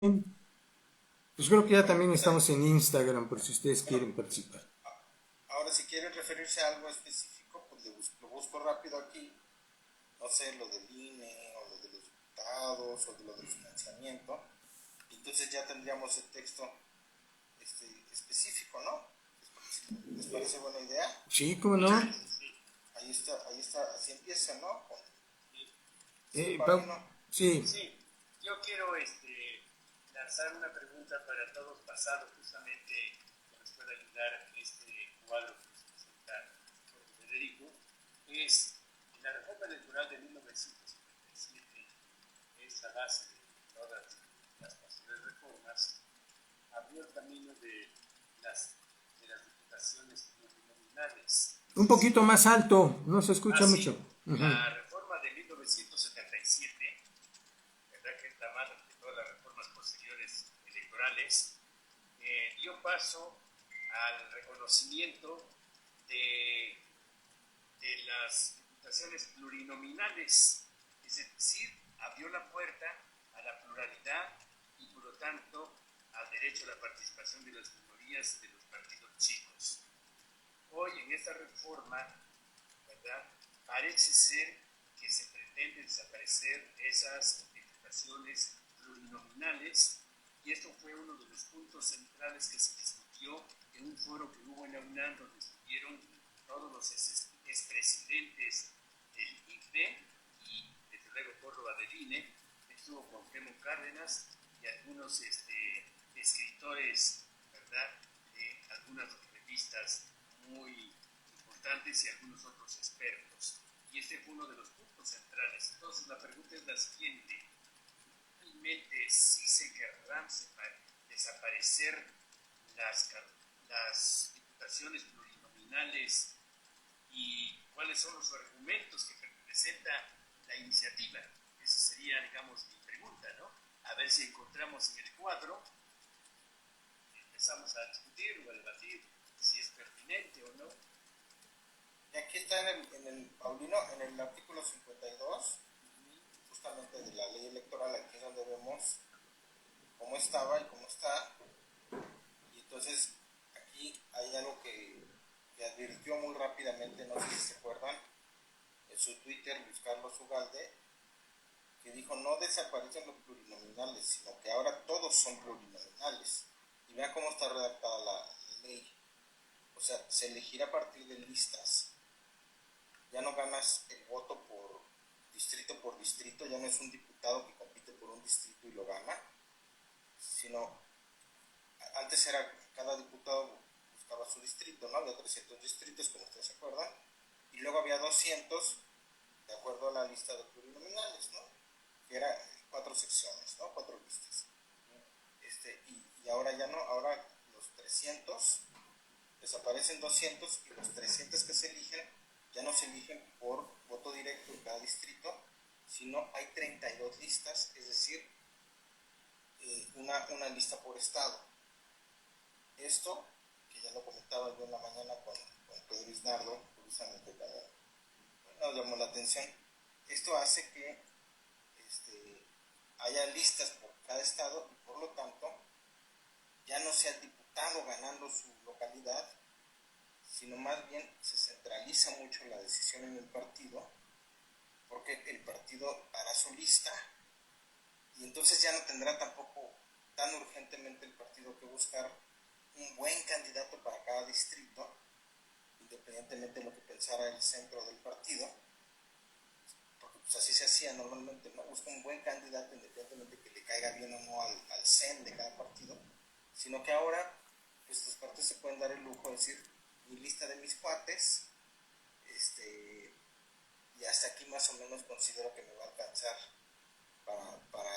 Pues creo que ya también estamos en Instagram por si ustedes quieren participar. Ahora, si quieren referirse a algo específico, pues lo busco rápido aquí. No sé, lo del INE, o lo de los diputados, o de lo del financiamiento. Y entonces ya tendríamos el texto específico, ¿no? ¿Les parece buena idea? Sí, ¿cómo no? Ahí está, así empieza, ¿no? Sí, Eh, Pau- Paulino. sí, Sí, yo quiero lanzar una pregunta para todos pasados, justamente que nos pueda ayudar en este cuadro que nos presenta Jorge Federico. Es la reforma electoral de 1957, es la base de todas las posteriores reformas, abrió el camino de las diputaciones plurinominales. un poquito más alto, no se escucha mucho. Así, Ujú. la reforma de 1977, ¿verdad?, que es la madre de todas las reformas posteriores electorales, dio paso al reconocimiento de, de las diputaciones plurinominales, es decir, abrió la puerta a la pluralidad y por lo tanto al derecho a la participación de las minorías de los partidos chicos. Hoy en esta reforma, ¿verdad?, parece ser que se pretende desaparecer esas diputaciones plurinominales y esto fue uno de los puntos centrales que se discutió en un foro que hubo en la UNAM donde estuvieron todos los expresidentes del IFE y desde luego Córdoba del INE, estuvo Cuauhtémoc Cárdenas y algunos escritores, ¿verdad?, de algunas revistas muy importantes y algunos otros expertos. Y este fue uno de los puntos centrales. Entonces la pregunta es la siguiente: ¿realmente sí se querrán desaparecer las diputaciones plurinominales y cuáles son los argumentos que presenta la iniciativa? Esa sería, digamos, mi pregunta, ¿no? A ver si encontramos en el cuadro, empezamos a discutir o a debatir si es pertinente o no. Y aquí está Paulino, en el artículo 52, justamente de la ley electoral, aquí es donde vemos cómo estaba y cómo está. Y entonces aquí hay algo que advirtió muy rápidamente, no sé si se acuerdan, en su Twitter, Luis Carlos Ugalde, que dijo: no desaparecen los plurinominales, sino que ahora todos son plurinominales. Y vean cómo está redactada la ley. O sea, se elegirá a partir de listas. Ya no ganas el voto por distrito, ya no es un diputado que compite por un distrito y lo gana, sino antes era cada diputado buscaba su distrito, ¿no? Había 300 distritos, como ustedes se acuerdan, y luego había 200 de acuerdo a la lista de plurinominales, ¿no? Que era 4 secciones, ¿no? 4 listas. Y ahora ya no, ahora los 300, desaparecen 200 y los 300 que se eligen ya no se eligen por voto directo en cada distrito, sino hay 32 listas, es decir, una lista por estado. Esto, que ya lo comentaba yo en la mañana con Pedro Isnardo, curiosamente también nos llamó la atención. Esto hace que haya listas por cada estado y por lo tanto ya no sea el diputado ganando su localidad, sino más bien se centraliza mucho la decisión en el partido, porque el partido hará su lista y entonces ya no tendrá tampoco tan urgentemente el partido que buscar un buen candidato para cada distrito, independientemente de lo que pensara el centro del partido, porque pues así se hacía normalmente, ¿no? Busca un buen candidato independientemente de que le caiga bien o no al CEN de cada partido, sino que ahora pues los partidos se pueden dar el lujo de decir: mi lista de mis cuates, y hasta aquí más o menos considero que me va a alcanzar para, para,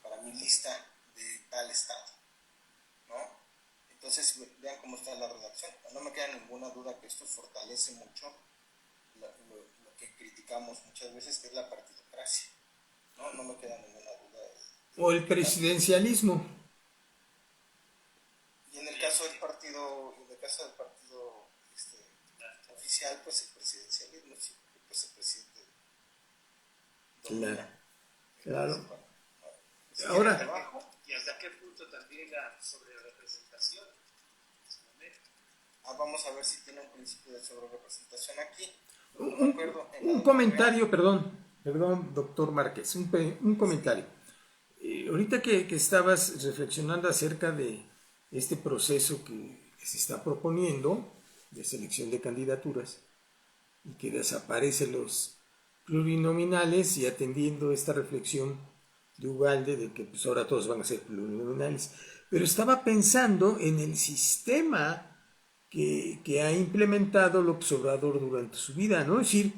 para mi lista de tal estado, ¿no? Entonces vean cómo está la redacción. No me queda ninguna duda que esto fortalece mucho lo que criticamos muchas veces, que es la partidocracia, ¿no? No me queda ninguna duda O el de que presidencialismo. y en el caso del partido, oficial, pues el presidencialismo, sí, pues el presidente Claro, domina. claro. Bueno, si quieren Ahora, también la sobrerepresentación en su momento. Vamos a ver si tiene un principio de sobrerepresentación aquí. No me Un, acuerdo. un comentario, perdón, doctor Márquez, un comentario. Ahorita que estabas reflexionando acerca de este proceso que se está proponiendo de selección de candidaturas y que desaparecen los plurinominales, y atendiendo esta reflexión de Ugalde de que pues ahora todos van a ser plurinominales, pero estaba pensando en el sistema que ha implementado López Obrador durante su vida, ¿no? Es decir,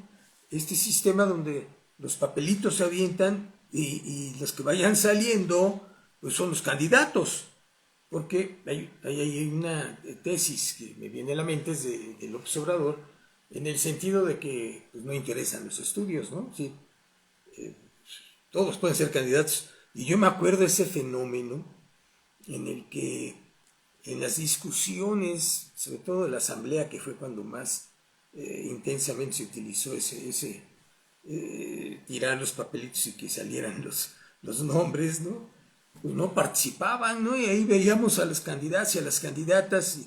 este sistema donde los papelitos se avientan y los que vayan saliendo pues son los candidatos, porque hay una tesis que me viene a la mente es de López Obrador, en el sentido de que pues, no interesan los estudios, ¿no? Sí, todos pueden ser candidatos. Y yo me acuerdo de ese fenómeno en el que en las discusiones, sobre todo de la asamblea, que fue cuando más intensamente se utilizó ese tirar los papelitos y que salieran los nombres, ¿no? Pues no participaban, ¿no? Y ahí veíamos a los candidatos y a las candidatas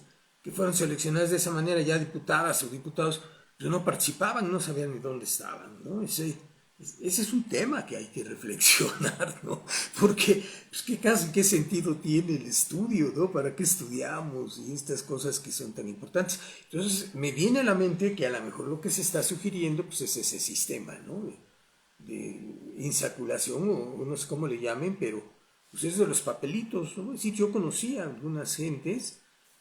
que fueron seleccionadas de esa manera, ya diputadas o diputados, pero no participaban, no sabían ni dónde estaban, ¿no? Ese es un tema que hay que reflexionar, ¿no? Porque, pues, ¿qué sentido tiene el estudio, ¿no? ¿Para qué estudiamos? Y estas cosas que son tan importantes. Entonces, me viene a la mente que a lo mejor lo que se está sugiriendo, pues, es ese sistema, ¿no? De insaculación, o no sé cómo le llamen, pero, pues, es de los papelitos, ¿no? Es decir, yo conocía a algunas gentes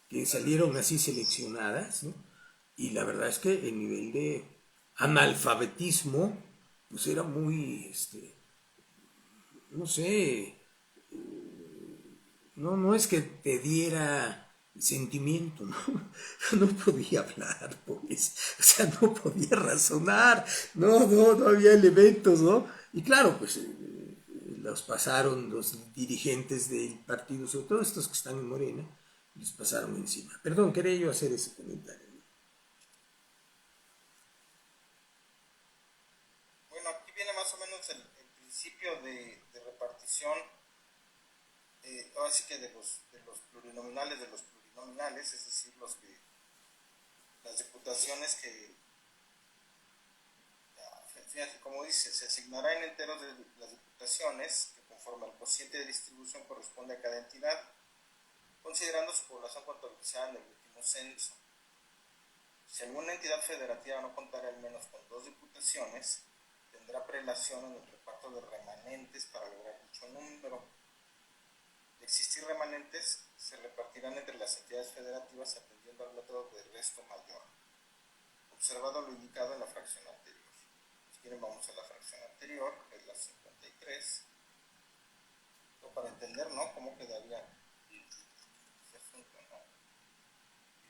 que salieron así seleccionadas, ¿no? Y la verdad es que el nivel de analfabetismo pues era muy, no sé, no es que te diera sentimiento, ¿no? No podía hablar, pues, o sea, no podía razonar, no había elementos, ¿no? Y claro, pues los pasaron los dirigentes del partido, sobre todo estos que están en Morena, les pasaron encima. Perdón, quería yo hacer ese comentario. Bueno, aquí viene más o menos el principio de repartición, ahora sí que de los plurinominales, es decir, las diputaciones que, fíjate, como dice, se asignará en enteros de las diputaciones que conforme al cociente de distribución corresponde a cada entidad, considerando su población contabilizada en el último censo. Si alguna entidad federativa no contara al menos con 2 diputaciones, tendrá prelación en el reparto de remanentes para lograr dicho número. De existir remanentes, se repartirán entre las entidades federativas atendiendo al método de resto mayor, observado lo indicado en la fracción anterior. Si quieren, vamos a la fracción anterior, que es la 53. Para entender, ¿no?, cómo quedaría ese asunto, ¿no?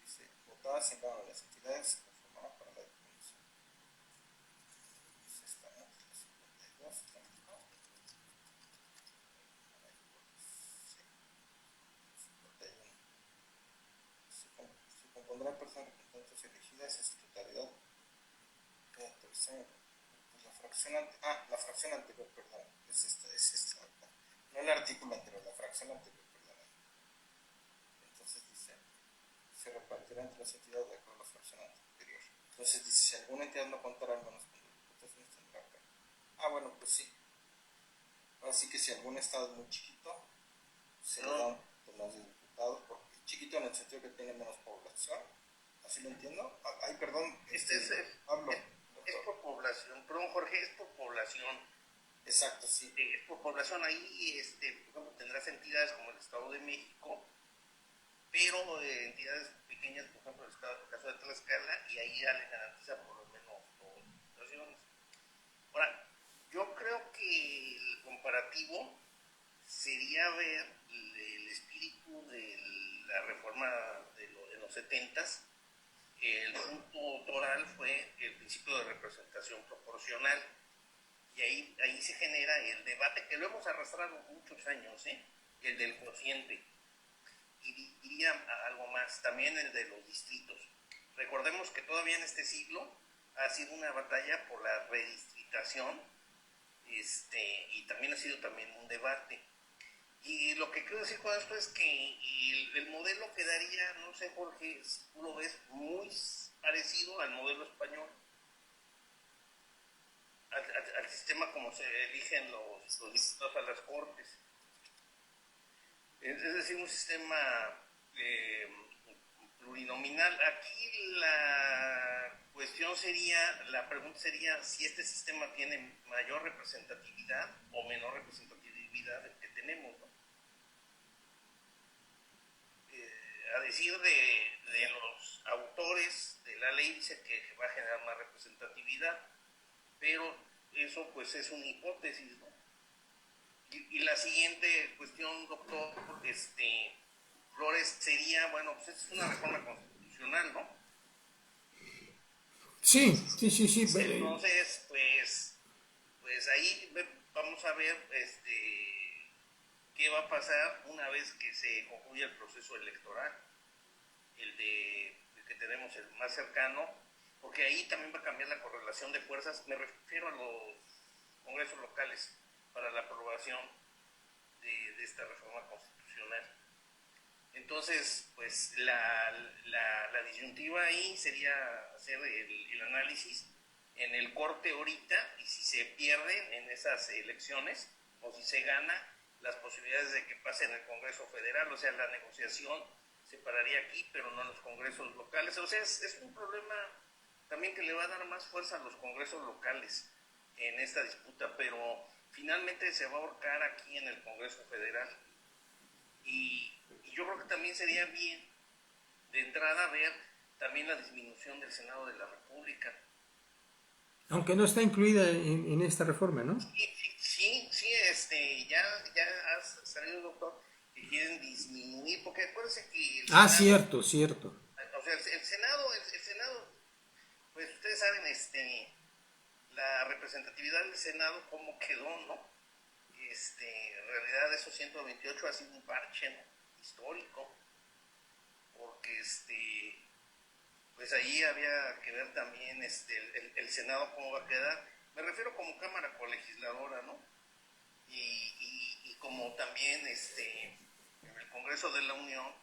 Dice, votadas en cada una de las entidades se conformarán para la definición. Dice, estamos en la 52, ¿no? Se compondrá de personas representantes elegidas en su totalidad. La fracción anterior, perdón, es esta. No el artículo anterior, la fracción anterior, perdón. Entonces dice, se repartirá entre las entidades de acuerdo a la fracción anterior. Entonces dice, si alguna entidad no contará al menos con 2 diputaciones tendrá que. Bueno, pues sí. Ahora sí que si algún estado es muy chiquito, se le dan más de diputados, porque chiquito en el sentido que tiene menos población. ¿Así lo entiendo? Ay, perdón. Hablo. Es por población, perdón Jorge, es por población. Exacto, sí. Es por población, ahí por ejemplo, tendrás entidades como el Estado de México, pero entidades pequeñas, por ejemplo el caso de Tlaxcala, y ahí ya le garantiza por lo menos 2 diputaciones. Ahora, yo creo que el comparativo sería ver el espíritu de la reforma de los 70s. El punto toral fue el principio de representación proporcional, y ahí se genera el debate que lo hemos arrastrado muchos años, el del cociente, y diría algo más, también el de los distritos. Recordemos que todavía en este siglo ha sido una batalla por la redistritación, y también ha sido también un debate. Y lo que quiero decir con esto es que el modelo quedaría, no sé, Jorge, si tú lo ves, muy parecido al modelo español, al sistema como se eligen los diputados a las Cortes. Es decir, un sistema plurinominal. Aquí la pregunta sería si este sistema tiene mayor representatividad o menor representatividad del que tenemos, ¿no? A decir de los autores de la ley, dice que va a generar más representatividad, pero eso pues es una hipótesis, ¿no? Y la siguiente cuestión, doctor, Flores, sería, bueno, pues es una reforma constitucional, ¿no? Sí. Entonces, pues ahí vamos a ver qué va a pasar una vez que se concluya el proceso electoral, el que tenemos el más cercano, porque ahí también va a cambiar la correlación de fuerzas. Me refiero a los congresos locales para la aprobación de esta reforma constitucional. Entonces, pues la disyuntiva ahí sería hacer el análisis en el corte ahorita, y si se pierden en esas elecciones o si se gana, las posibilidades de que pase en el Congreso Federal, o sea, la negociación se pararía aquí, pero no en los congresos locales. O sea, es un problema también que le va a dar más fuerza a los congresos locales en esta disputa, pero finalmente se va a ahorcar aquí en el Congreso Federal. Y yo creo que también sería bien de entrada ver también la disminución del Senado de la República. Aunque no está incluida en esta reforma, ¿no? Sí, ya ha salido el doctor que quieren disminuir, porque acuérdense que el Ah, Senado, cierto. o sea, el Senado, pues ustedes saben, la representatividad del Senado cómo quedó, ¿no? En realidad esos 128 ha sido un parche, ¿no?, histórico, porque pues ahí había que ver también el Senado cómo va a quedar. Me refiero como Cámara Colegisladora, ¿no? Y como también en el Congreso de la Unión,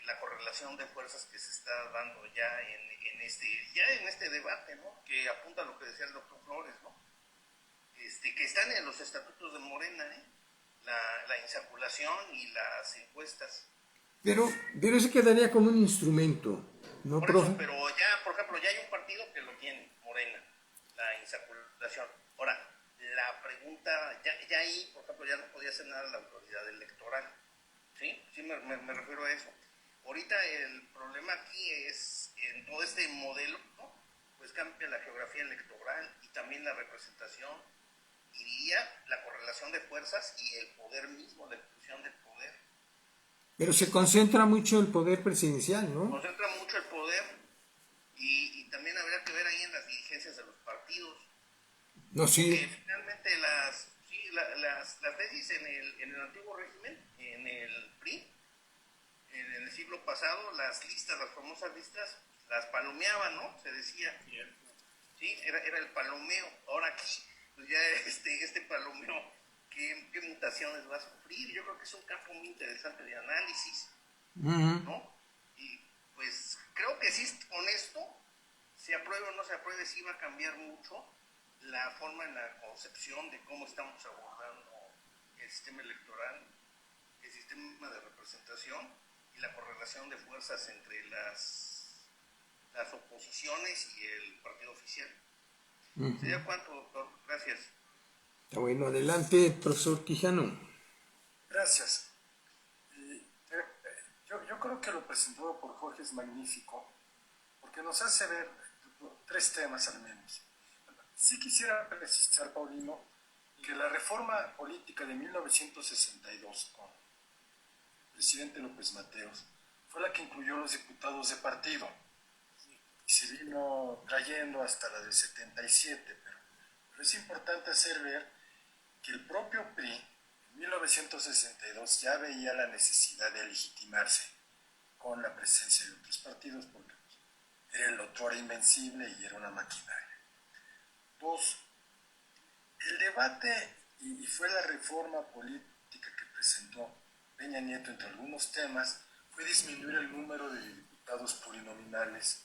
la correlación de fuerzas que se está dando ya en este debate, ¿no? Que apunta a lo que decía el doctor Flores, ¿no? Que están en los estatutos de Morena, ¿eh? La insaculación y las encuestas. Pero eso quedaría como un instrumento, ¿no, Por profe? eso, pero ya, por ejemplo, ya hay un partido que lo tiene, Morena, la insaculación. Ahora, la pregunta, ya ahí, por ejemplo, ya no podía hacer nada la autoridad electoral. Sí, me refiero a eso. Ahorita el problema aquí es, en todo este modelo, ¿no?, pues cambia la geografía electoral y también la representación, y diría la correlación de fuerzas y el poder mismo, la exclusión del poder. Pero se concentra mucho el poder presidencial, ¿no? Concentra mucho el poder, y también habría que ver ahí en las dirigencias de los partidos. No, sí. Porque finalmente las tesis en el antiguo régimen, en el PRI, en el siglo pasado, las famosas listas, las palomeaban, ¿no? Se decía. Sí, era el palomeo. Ahora aquí, pues ya este palomeo, ¿qué mutaciones va a sufrir? Yo creo que es un campo muy interesante de análisis, ¿no? Y pues creo que sí, con esto, se apruebe o no se apruebe, sí va a cambiar mucho la forma en la concepción de cómo estamos abordando el sistema electoral, el sistema de representación y la correlación de fuerzas entre las oposiciones y el partido oficial. ¿Sería cuánto, doctor? Gracias. Está bueno, adelante, profesor Quijano. Gracias. Yo creo que lo presentado por Jorge es magnífico, porque nos hace ver tres temas al menos. Sí quisiera precisar, Paulino, que la reforma política de 1962 con el presidente López Mateos fue la que incluyó los diputados de partido y se vino trayendo hasta la del 77, pero es importante hacer ver que el propio PRI en 1962 ya veía la necesidad de legitimarse con la presencia de otros partidos, porque era el otro era invencible y era una maquinaria. Dos, el debate y fue la reforma presentó Peña Nieto entre algunos temas fue disminuir el número de diputados plurinominales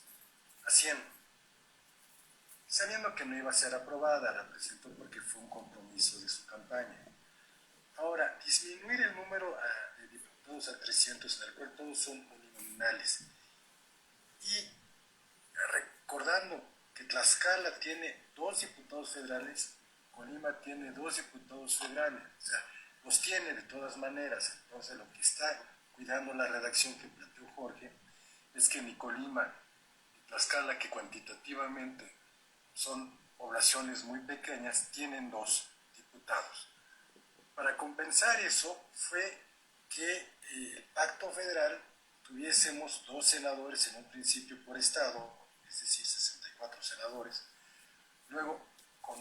a 100. Sabiendo que no iba a ser aprobada, la presentó porque fue un compromiso de su campaña. Ahora, disminuir el número de diputados a 300, en el cual todos son uninominales, y recordando que Tlaxcala tiene 2 diputados federales, Colima tiene 2 diputados federales, o sea, los tiene de todas maneras. Entonces, lo que está cuidando la redacción que planteó Jorge es que ni Colima ni Tlaxcala, que cuantitativamente son poblaciones muy pequeñas, tienen 2 diputados. Para compensar eso fue que el pacto federal tuviésemos 2 senadores en un principio por estado, es decir, 64 senadores. Luego, con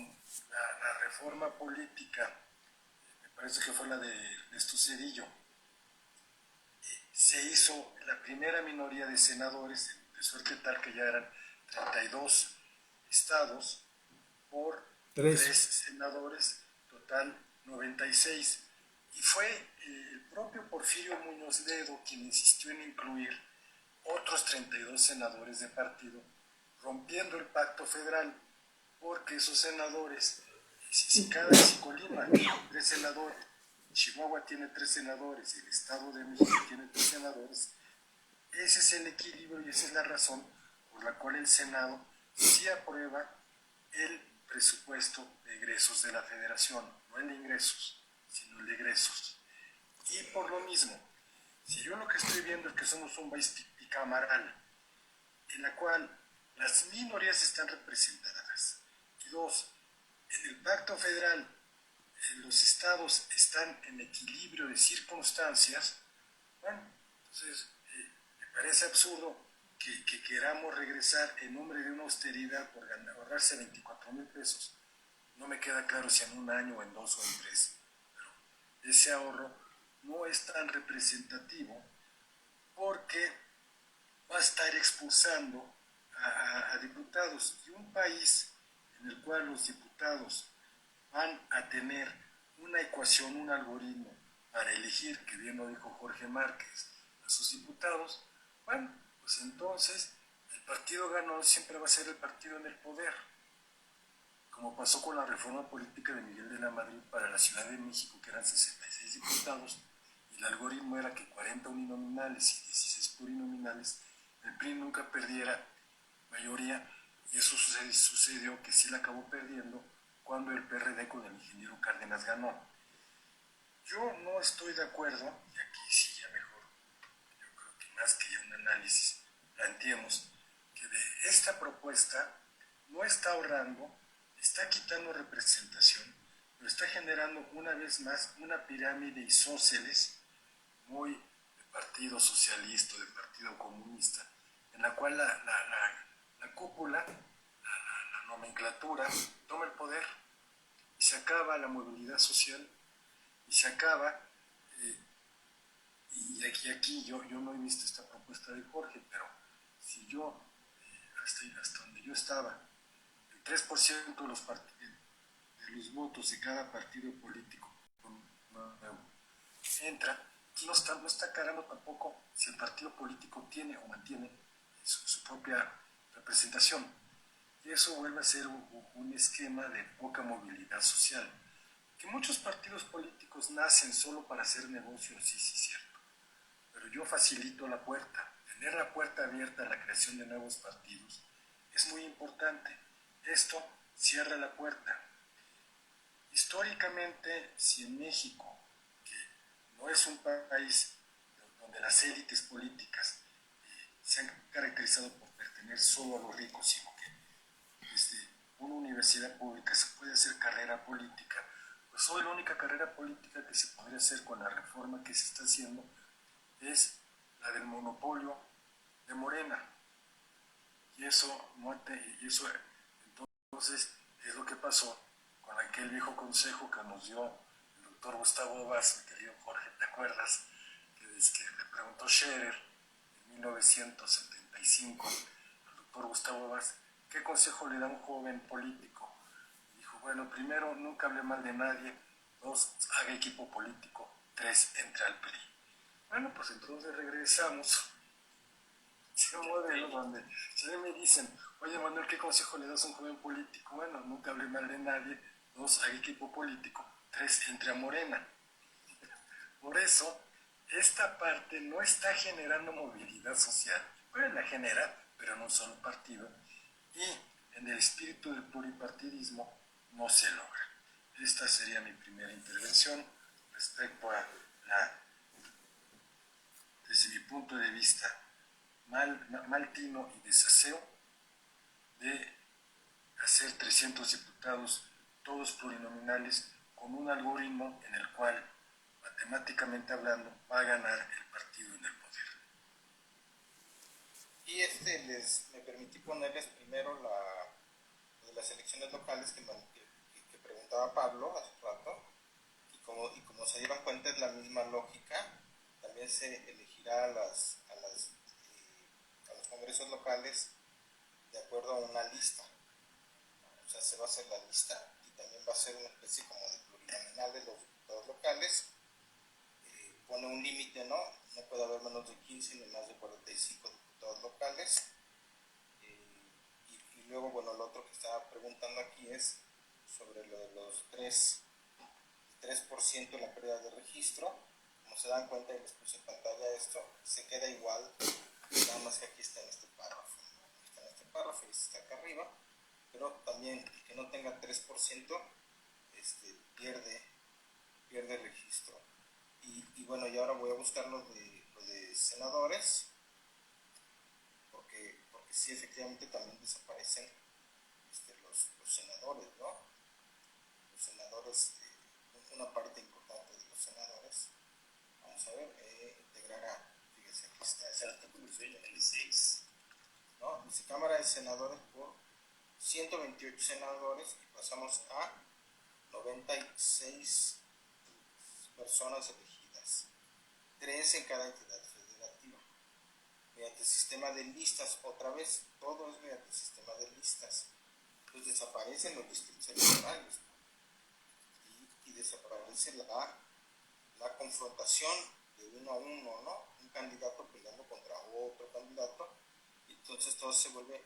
la reforma política, me parece que fue la de Ernesto Zedillo, se hizo la primera minoría de senadores, de suerte tal que ya eran 32 estados por 3 senadores, total 96. Y fue el propio Porfirio Muñoz Ledo quien insistió en incluir otros 32 senadores de partido, rompiendo el pacto federal, porque esos senadores, si Colima tiene 3 senadores, Chihuahua tiene 3 senadores, el Estado de México tiene 3 senadores, ese es el equilibrio y esa es la razón por la cual el Senado sí aprueba el presupuesto de egresos de la Federación, no el de ingresos, sino el de egresos. Y por lo mismo, si yo lo que estoy viendo es que somos un país bicameral, en la cual las minorías están representadas, y 2, en el pacto federal los estados están en equilibrio de circunstancias, bueno, entonces me parece absurdo que queramos regresar en nombre de una austeridad por ahorrarse 24,000 pesos. No me queda claro si en un año, o en 2 o en 3, pero ese ahorro no es tan representativo porque va a estar expulsando a diputados, y un país en el cual los diputados van a tener una ecuación, un algoritmo para elegir, que bien lo dijo Jorge Márquez, a sus diputados, bueno, pues entonces el partido ganador siempre va a ser el partido en el poder, como pasó con la reforma política de Miguel de la Madrid para la Ciudad de México, que eran 66 diputados, y el algoritmo era que 40 uninominales y 16 plurinominales, el PRI nunca perdiera mayoría, y eso sucedió que sí la acabó perdiendo cuando el PRD con el ingeniero Cárdenas ganó. Yo no estoy de acuerdo, y aquí sí ya mejor, yo creo que más que ya un análisis, planteemos que de esta propuesta no está ahorrando, está quitando representación, pero está generando una vez más una pirámide isósceles muy de partido socialista, de partido comunista, en la cual la cúpula, la nomenclatura, toma el poder y se acaba la movilidad social y se acaba, y aquí yo no he visto esta propuesta de Jorge, pero si yo, hasta donde yo estaba, el 3% de los votos de cada partido político entra, no está cargando tampoco si el partido político tiene o mantiene su propia representación. Y eso vuelve a ser un esquema de poca movilidad social. Que muchos partidos políticos nacen solo para hacer negocios, sí, cierto. Pero yo facilito la puerta. Tener la puerta abierta a la creación de nuevos partidos es muy importante. Esto cierra la puerta. Históricamente, si en México, que no es un país donde las élites políticas se han caracterizado por pertenecer solo a los ricos, sino que desde una universidad pública se puede hacer carrera política, pues hoy la única carrera política que se podría hacer con la reforma que se está haciendo es la del monopolio de Morena. Y eso entonces es lo que pasó con aquel viejo consejo que nos dio el doctor Gustavo Vaz, mi querido Jorge, ¿te acuerdas? Que le preguntó Scherer en 1975 al doctor Gustavo Vaz, ¿qué consejo le da un joven político? Y dijo, bueno, primero, nunca hable mal de nadie; 2, haga equipo político; 3 entra al PRI. Bueno, pues entonces regresamos a un modelo donde si me dicen, oye Manuel, ¿qué consejo le das a un joven político? Bueno, nunca hable mal de nadie. 2, haga equipo político. 3, entre a Morena. Por eso, esta parte no está generando movilidad social. Bueno, la genera, pero en un solo partido. Y en el espíritu del pluripartidismo no se logra. Esta sería mi primera intervención respecto a desde mi punto de vista, mal tino y desaseo de hacer 300 diputados, todos plurinominales, con un algoritmo en el cual, matemáticamente hablando, va a ganar el partido en el poder. Y me permití ponerles primero de las elecciones locales que preguntaba Pablo hace rato, y como se dieron cuenta es la misma lógica. También se elegirá a los congresos locales de acuerdo a una lista. O sea, se va a hacer la lista y también va a ser una especie como de plurinominal de los diputados locales. Pone un límite, ¿no? No puede haber menos de 15 ni más de 45 diputados locales. Y luego, bueno, lo otro que estaba preguntando aquí es sobre lo de los 3% de la pérdida de registro. Como se dan cuenta, y les puse en pantalla esto, se queda igual, nada más que aquí está en este párrafo, ¿no? Aquí está en este párrafo y está acá arriba, pero también el que no tenga 3% pierde registro. Y bueno, y ahora voy a buscar lo de senadores, porque sí, efectivamente también desaparecen los senadores, ¿no? Los senadores, una parte importante de los senadores. Vamos a ver, integrará, fíjese, aquí está, es el artículo 76, ¿no? Dice Cámara de Senadores por 128 senadores y pasamos a 96 personas elegidas, 3 en cada entidad federativa, mediante sistema de listas. Otra vez, todo es mediante sistema de listas. Entonces desaparecen los distritos electorales, y desaparece la confrontación de uno a uno, ¿no? Un candidato peleando contra otro candidato, y entonces todo se vuelve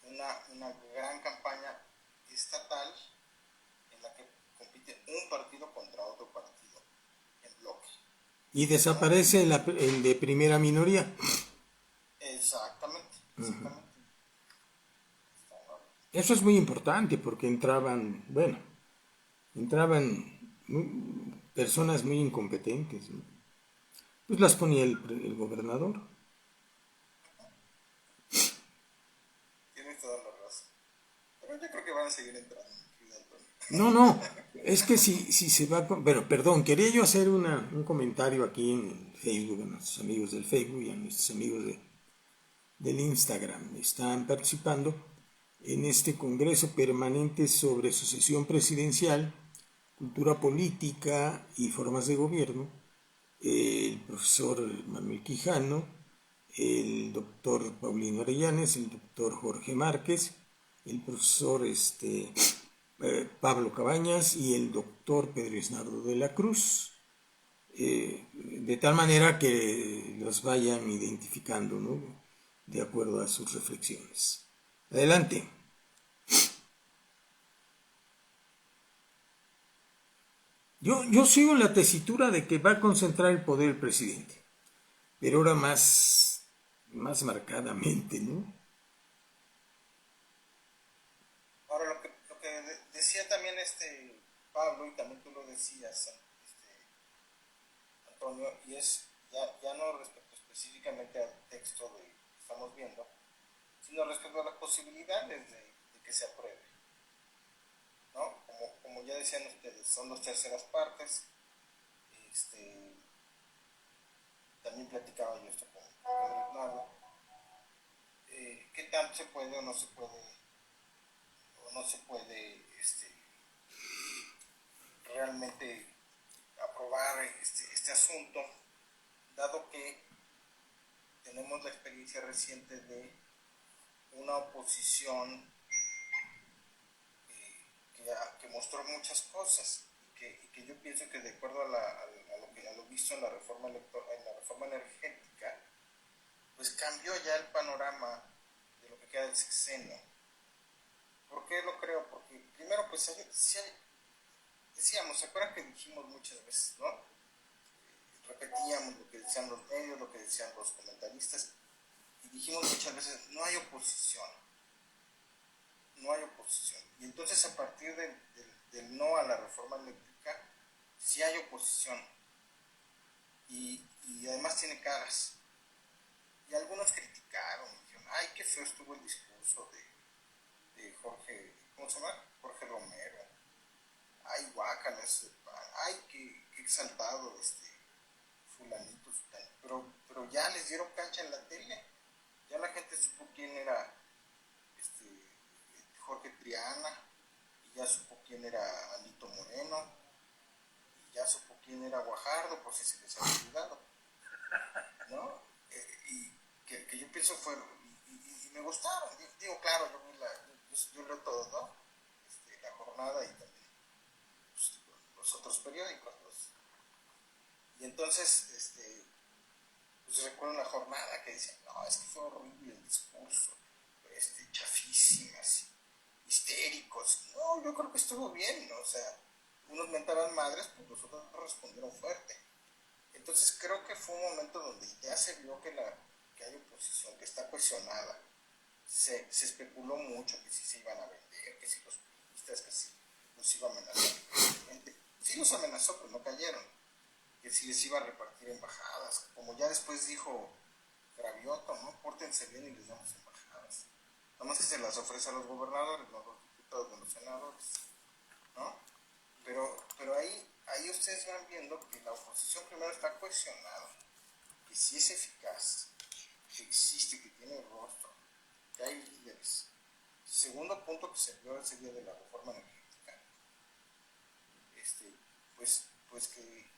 una gran campaña estatal en la que compite un partido contra otro partido en bloque. Y desaparece el de primera minoría. Exactamente. Eso es muy importante porque entraban personas muy incompetentes, ¿no? Pues las ponía el gobernador. Tienes toda la razón. Pero yo creo que van a seguir entrando. No, es que si se va... Bueno, perdón, quería yo hacer un comentario aquí en Facebook, a nuestros amigos del Facebook y a nuestros amigos del Instagram. Están participando en este Congreso Permanente sobre Sucesión Presidencial, Cultura Política y Formas de Gobierno, el profesor Manuel Quijano, el doctor Paulino Arellanes, el doctor Jorge Márquez, el profesor Pablo Cabañas y el doctor Pedro Isnardo de la Cruz, de tal manera que los vayan identificando, ¿no? De acuerdo a sus reflexiones. Adelante. Yo sigo la tesitura de que va a concentrar el poder el presidente, pero ahora más marcadamente, ¿no? Ahora, lo que decía también Pablo, y también tú lo decías, Antonio, y es ya no respecto específicamente al texto que estamos viendo, sino respecto a las posibilidades de que se apruebe, ¿no? Como ya decían ustedes, son 2/3 partes. También platicaba yo esto con Bernardo. ¿Qué tanto se puede o no se puede realmente aprobar este asunto, dado que tenemos la experiencia reciente de una oposición que mostró muchas cosas, y que yo pienso que de acuerdo a hizo en la reforma en la reforma energética, pues cambió ya el panorama de lo que queda del sexenio. ¿Por qué lo creo? Porque primero, pues decíamos, ¿se acuerdan que dijimos muchas veces, no? Repetíamos lo que decían los medios, lo que decían los comentaristas, y dijimos muchas veces, no hay oposición. No hay oposición. Y entonces a partir del no a la reforma eléctrica, sí hay oposición. Y además tiene caras. Y algunos criticaron, dijeron, ay, qué feo estuvo el discurso de Jorge, ¿cómo se llama? Jorge Romero. Ay, guácala, ay, qué exaltado fulanito. Pero ya les dieron cancha en la tele. Ya la gente supo quién era Jorge Triana, y ya supo quién era Alito Moreno, y ya supo quién era Guajardo, por si se les había olvidado, ¿no? Y que yo pienso fue, y me gustaron, digo, claro, yo leo todo, ¿no? La Jornada y también pues, los otros periódicos, y entonces, pues recuerdo la Jornada que decían, no, es que fue horrible el discurso, chafísimas, histéricos. No, yo creo que estuvo bien, ¿no? O sea, unos mentaban madres, pues los otros respondieron fuerte. Entonces creo que fue un momento donde ya se vio que hay oposición, que está cuestionada. Se especuló mucho que si se iban a vender, que si los periodistas, que si los iba a amenazar el presidente. Sí los amenazó, pero no cayeron. Que si les iba a repartir embajadas, como ya después dijo Gravioto, ¿no? Pórtense bien y les damos embajadas. Nada más que se las ofrece a los gobernadores, no a los diputados, a los senadores, ¿no? Pero ahí ustedes van viendo que la oposición primero está cuestionada, que sí es eficaz, que existe, que tiene rostro, que hay líderes. Segundo punto que se vio ese día de la reforma energética, pues que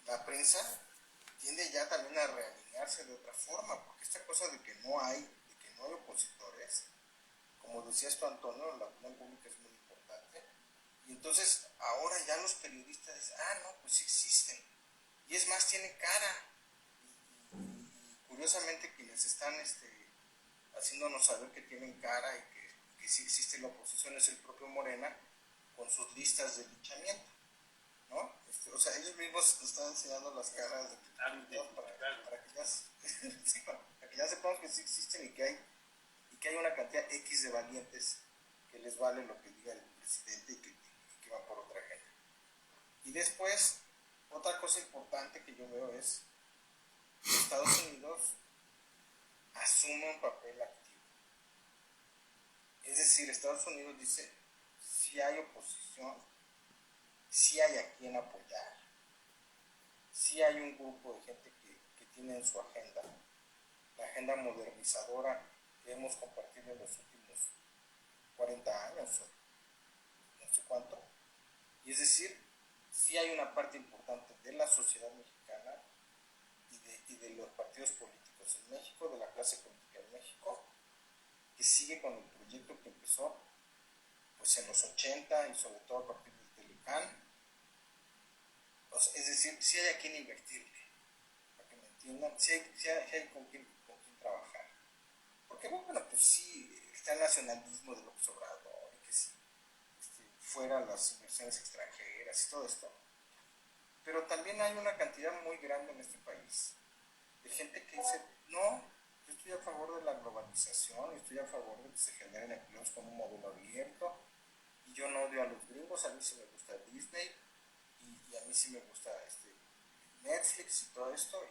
la prensa tiende ya también a realinearse de otra forma, porque esta cosa de que no hay opositores, como decías tú, Antonio, la opinión pública es muy importante, y entonces ahora ya los periodistas dicen, no, pues sí existen, y es más, tienen cara, y curiosamente quienes están haciéndonos saber que tienen cara y que sí existe la oposición es el propio Morena, con sus listas de linchamiento, ¿no? O sea, ellos mismos están enseñando las caras para que ya sí, para que ya sepamos que sí existen y que hay una cantidad X de valientes que les vale lo que diga el presidente y que va por otra gente. Y después, otra cosa importante que yo veo es que Estados Unidos asume un papel activo. Es decir, Estados Unidos dice, si hay oposición, si hay a quien apoyar, si hay un grupo de gente que tiene en su agenda, la agenda modernizadora que hemos compartido en los últimos 40 años, no sé cuánto, y es decir, si hay una parte importante de la sociedad mexicana y de los partidos políticos en México, de la clase política en México, que sigue con el proyecto que empezó pues en los 80 y sobre todo a partir del Telecán. O sea, es decir, si hay a quien invertirle, para que me entiendan, si hay con quién trabajar. Porque bueno, pues sí, está el nacionalismo de López Obrador, y que si fuera las inversiones extranjeras y todo esto. Pero también hay una cantidad muy grande en este país de gente que dice, no, yo estoy a favor de la globalización, estoy a favor de que se generen empleos con un modelo abierto, y yo no odio a los gringos, a mí sí me gusta Disney, y a mí sí me gusta Netflix y todo esto,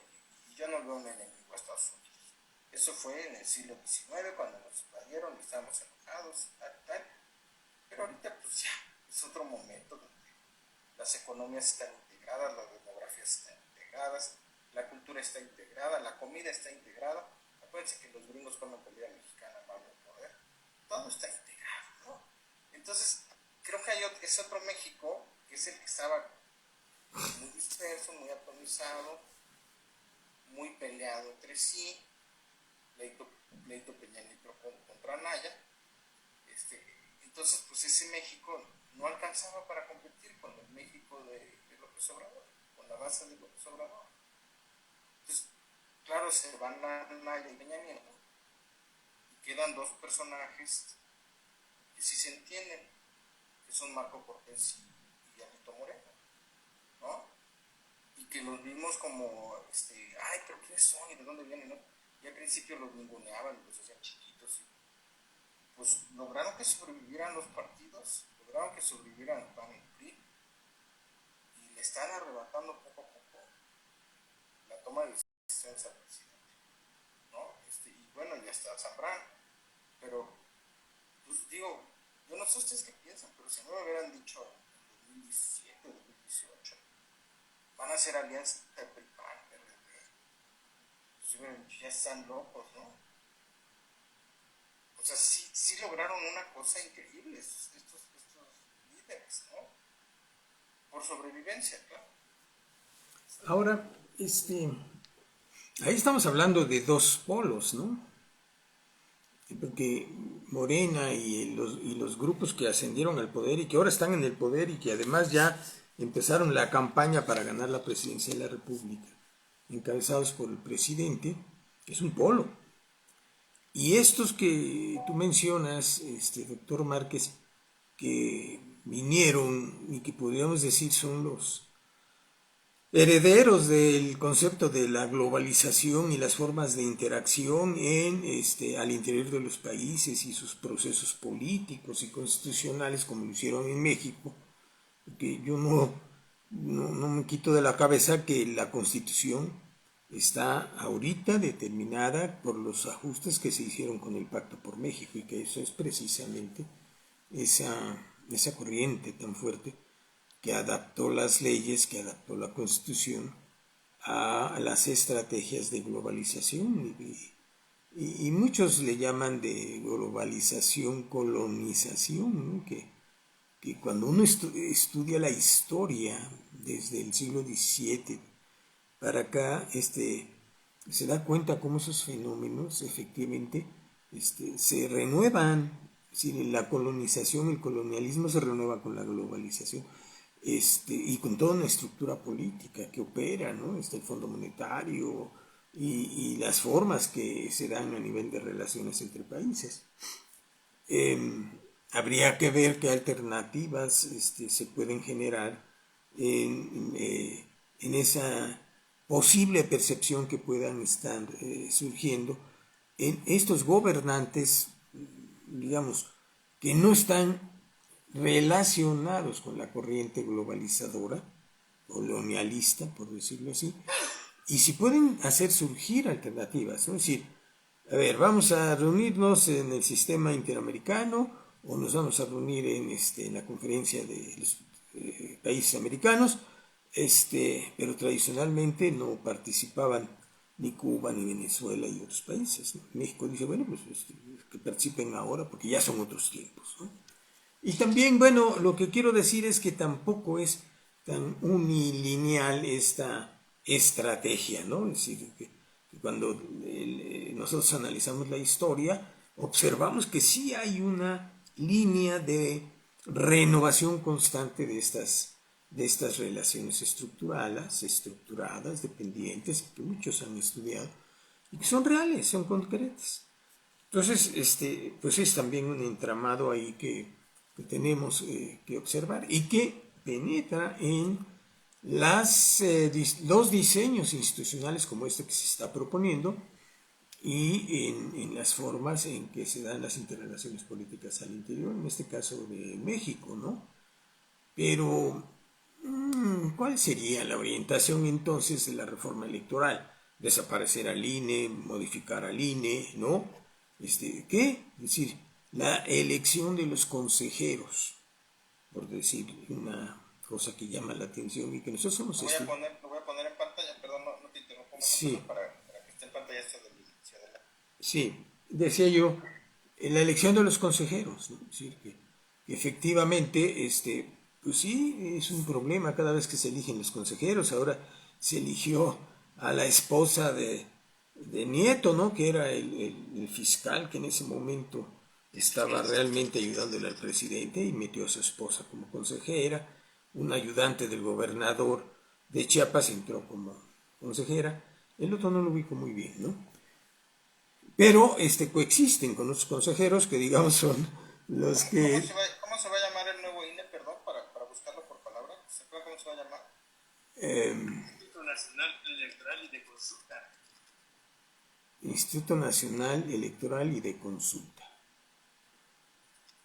y yo no veo un enemigo a Estados Unidos. Eso fue en el siglo XIX, cuando nos invadieron y estábamos enojados, tal. Pero ahorita pues ya, es otro momento donde las economías están integradas, las demografías están integradas, la cultura está integrada, la comida está integrada. Acuérdense que los gringos comen comida mexicana, mal de poder. Todo está integrado, ¿no? Entonces, creo que es otro México, que es el que estaba muy disperso, muy atomizado, muy peleado entre sí, pleito Peña Nieto contra Anaya. Entonces, pues ese México no alcanzaba para competir con el México de López Obrador, con la base de López Obrador. Entonces, claro, se van a Naya y Peña Nieto y quedan dos personajes que sí se entienden, que son Marco Cortés y Alito Moreno, ¿no? Y que los vimos como, ay, pero ¿quiénes son y de dónde vienen, no? Y al principio los ninguneaban, los hacían chiquitos, y pues lograron que sobrevivieran los partidos, lograron que sobrevivieran PAN y PRI, y le están arrebatando poco a poco la toma de decisiones al presidente, ¿no? Y bueno, ya está Zambrano, pero pues digo, yo no sé ustedes qué piensan, pero si no me hubieran dicho en 2017, 2018, van a hacer alianza de PRI-PAN, pues ya están locos, ¿no? O sea, sí lograron una cosa increíble estos líderes, ¿no? Por sobrevivencia, claro. Ahora, ahí estamos hablando de dos polos, ¿no? Porque Morena y los grupos que ascendieron al poder y que ahora están en el poder y que además ya empezaron la campaña para ganar la presidencia de la República, encabezados por el presidente, es un polo. Y estos que tú mencionas, doctor Márquez, que vinieron y que podríamos decir son los herederos del concepto de la globalización y las formas de interacción al interior de los países y sus procesos políticos y constitucionales como lo hicieron en México, que yo no me quito de la cabeza que la Constitución está ahorita determinada por los ajustes que se hicieron con el Pacto por México y que eso es precisamente esa corriente tan fuerte que adaptó las leyes, que adaptó la Constitución a las estrategias de globalización y muchos le llaman de globalización, colonización, ¿no? que cuando uno estudia la historia desde el siglo XVII para acá, se da cuenta cómo esos fenómenos efectivamente se renuevan. Es decir, la colonización, el colonialismo se renueva con la globalización. Y con toda una estructura política que opera, ¿no? El Fondo Monetario y las formas que se dan a nivel de relaciones entre países. Habría que ver qué alternativas se pueden generar en esa posible percepción que puedan estar surgiendo en estos gobernantes, digamos, que no están relacionados con la corriente globalizadora, colonialista, por decirlo así, y si pueden hacer surgir alternativas, ¿no? Es decir, a ver, vamos a reunirnos en el sistema interamericano o nos vamos a reunir en la conferencia de los países americanos, pero tradicionalmente no participaban ni Cuba, ni Venezuela y otros países, ¿no? México dice, bueno, pues que participen ahora porque ya son otros tiempos, ¿no? Y también, bueno, lo que quiero decir es que tampoco es tan unilineal esta estrategia, ¿no? Es decir, que cuando nosotros analizamos la historia, observamos que sí hay una línea de renovación constante de estas relaciones estructuradas, dependientes, que muchos han estudiado, y que son reales, son concretas. Entonces, pues es también un entramado ahí que tenemos que observar y que penetra en los diseños institucionales como este que se está proponiendo y en las formas en que se dan las interrelaciones políticas al interior, en este caso de México, ¿no? Pero, ¿cuál sería la orientación entonces de la reforma electoral? Desaparecer al INE, modificar al INE, ¿no? ¿Qué? Es decir, la elección de los consejeros, por decir una cosa que llama la atención y que nosotros somos... Lo voy a poner en pantalla, perdón, no te interrumpo más, sí. para que esté en pantalla esto del inicio de la... Sí, decía yo, en la elección de los consejeros, ¿no? Es decir, que efectivamente, pues sí, es un problema cada vez que se eligen los consejeros. Ahora se eligió a la esposa de Nieto, ¿no? Que era el fiscal que en ese momento estaba realmente ayudándole al presidente y metió a su esposa como consejera, un ayudante del gobernador de Chiapas entró como consejera, el otro no lo ubico muy bien, ¿no? Pero coexisten con los consejeros que digamos son los que... ¿Cómo se va a llamar el nuevo INE, perdón, para buscarlo por palabra? ¿Se acuerdan cómo se va a llamar? Instituto Nacional Electoral y de Consulta. Instituto Nacional Electoral y de Consulta,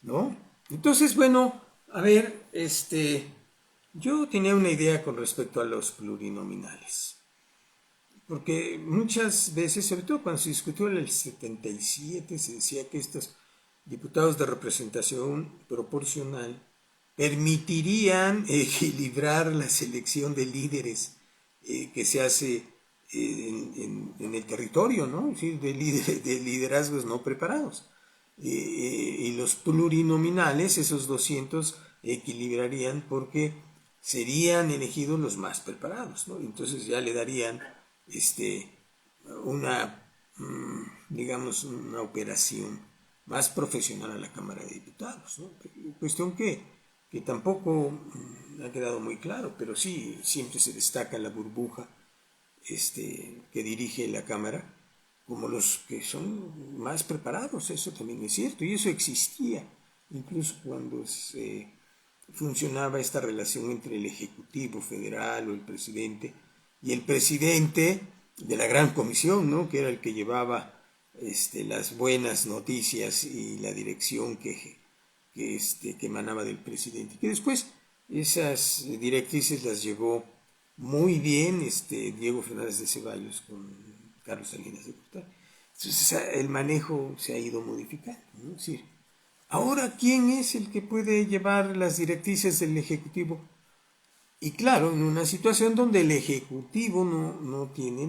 ¿no? Entonces, bueno, a ver, yo tenía una idea con respecto a los plurinominales, porque muchas veces, sobre todo cuando se discutió en el 77, se decía que estos diputados de representación proporcional permitirían equilibrar la selección de líderes que se hace en el territorio, ¿no? Es decir, de liderazgos no preparados. Y los plurinominales, esos 200, equilibrarían porque serían elegidos los más preparados, ¿no? Entonces ya le darían una, digamos, una operación más profesional a la Cámara de Diputados, ¿no? Cuestión que tampoco ha quedado muy claro, pero sí siempre se destaca la burbuja que dirige la Cámara como los que son más preparados, eso también es cierto, y eso existía incluso cuando funcionaba esta relación entre el Ejecutivo Federal o el presidente y el presidente de la Gran Comisión, ¿no? Que era el que llevaba las buenas noticias y la dirección que emanaba del presidente, que después esas directrices las llevó muy bien Diego Fernández de Ceballos con Carlos Salinas de Gortari. Entonces el manejo se ha ido modificando, ¿no? Es decir, ahora, ¿quién es el que puede llevar las directrices del Ejecutivo? Y claro, en una situación donde el Ejecutivo no tiene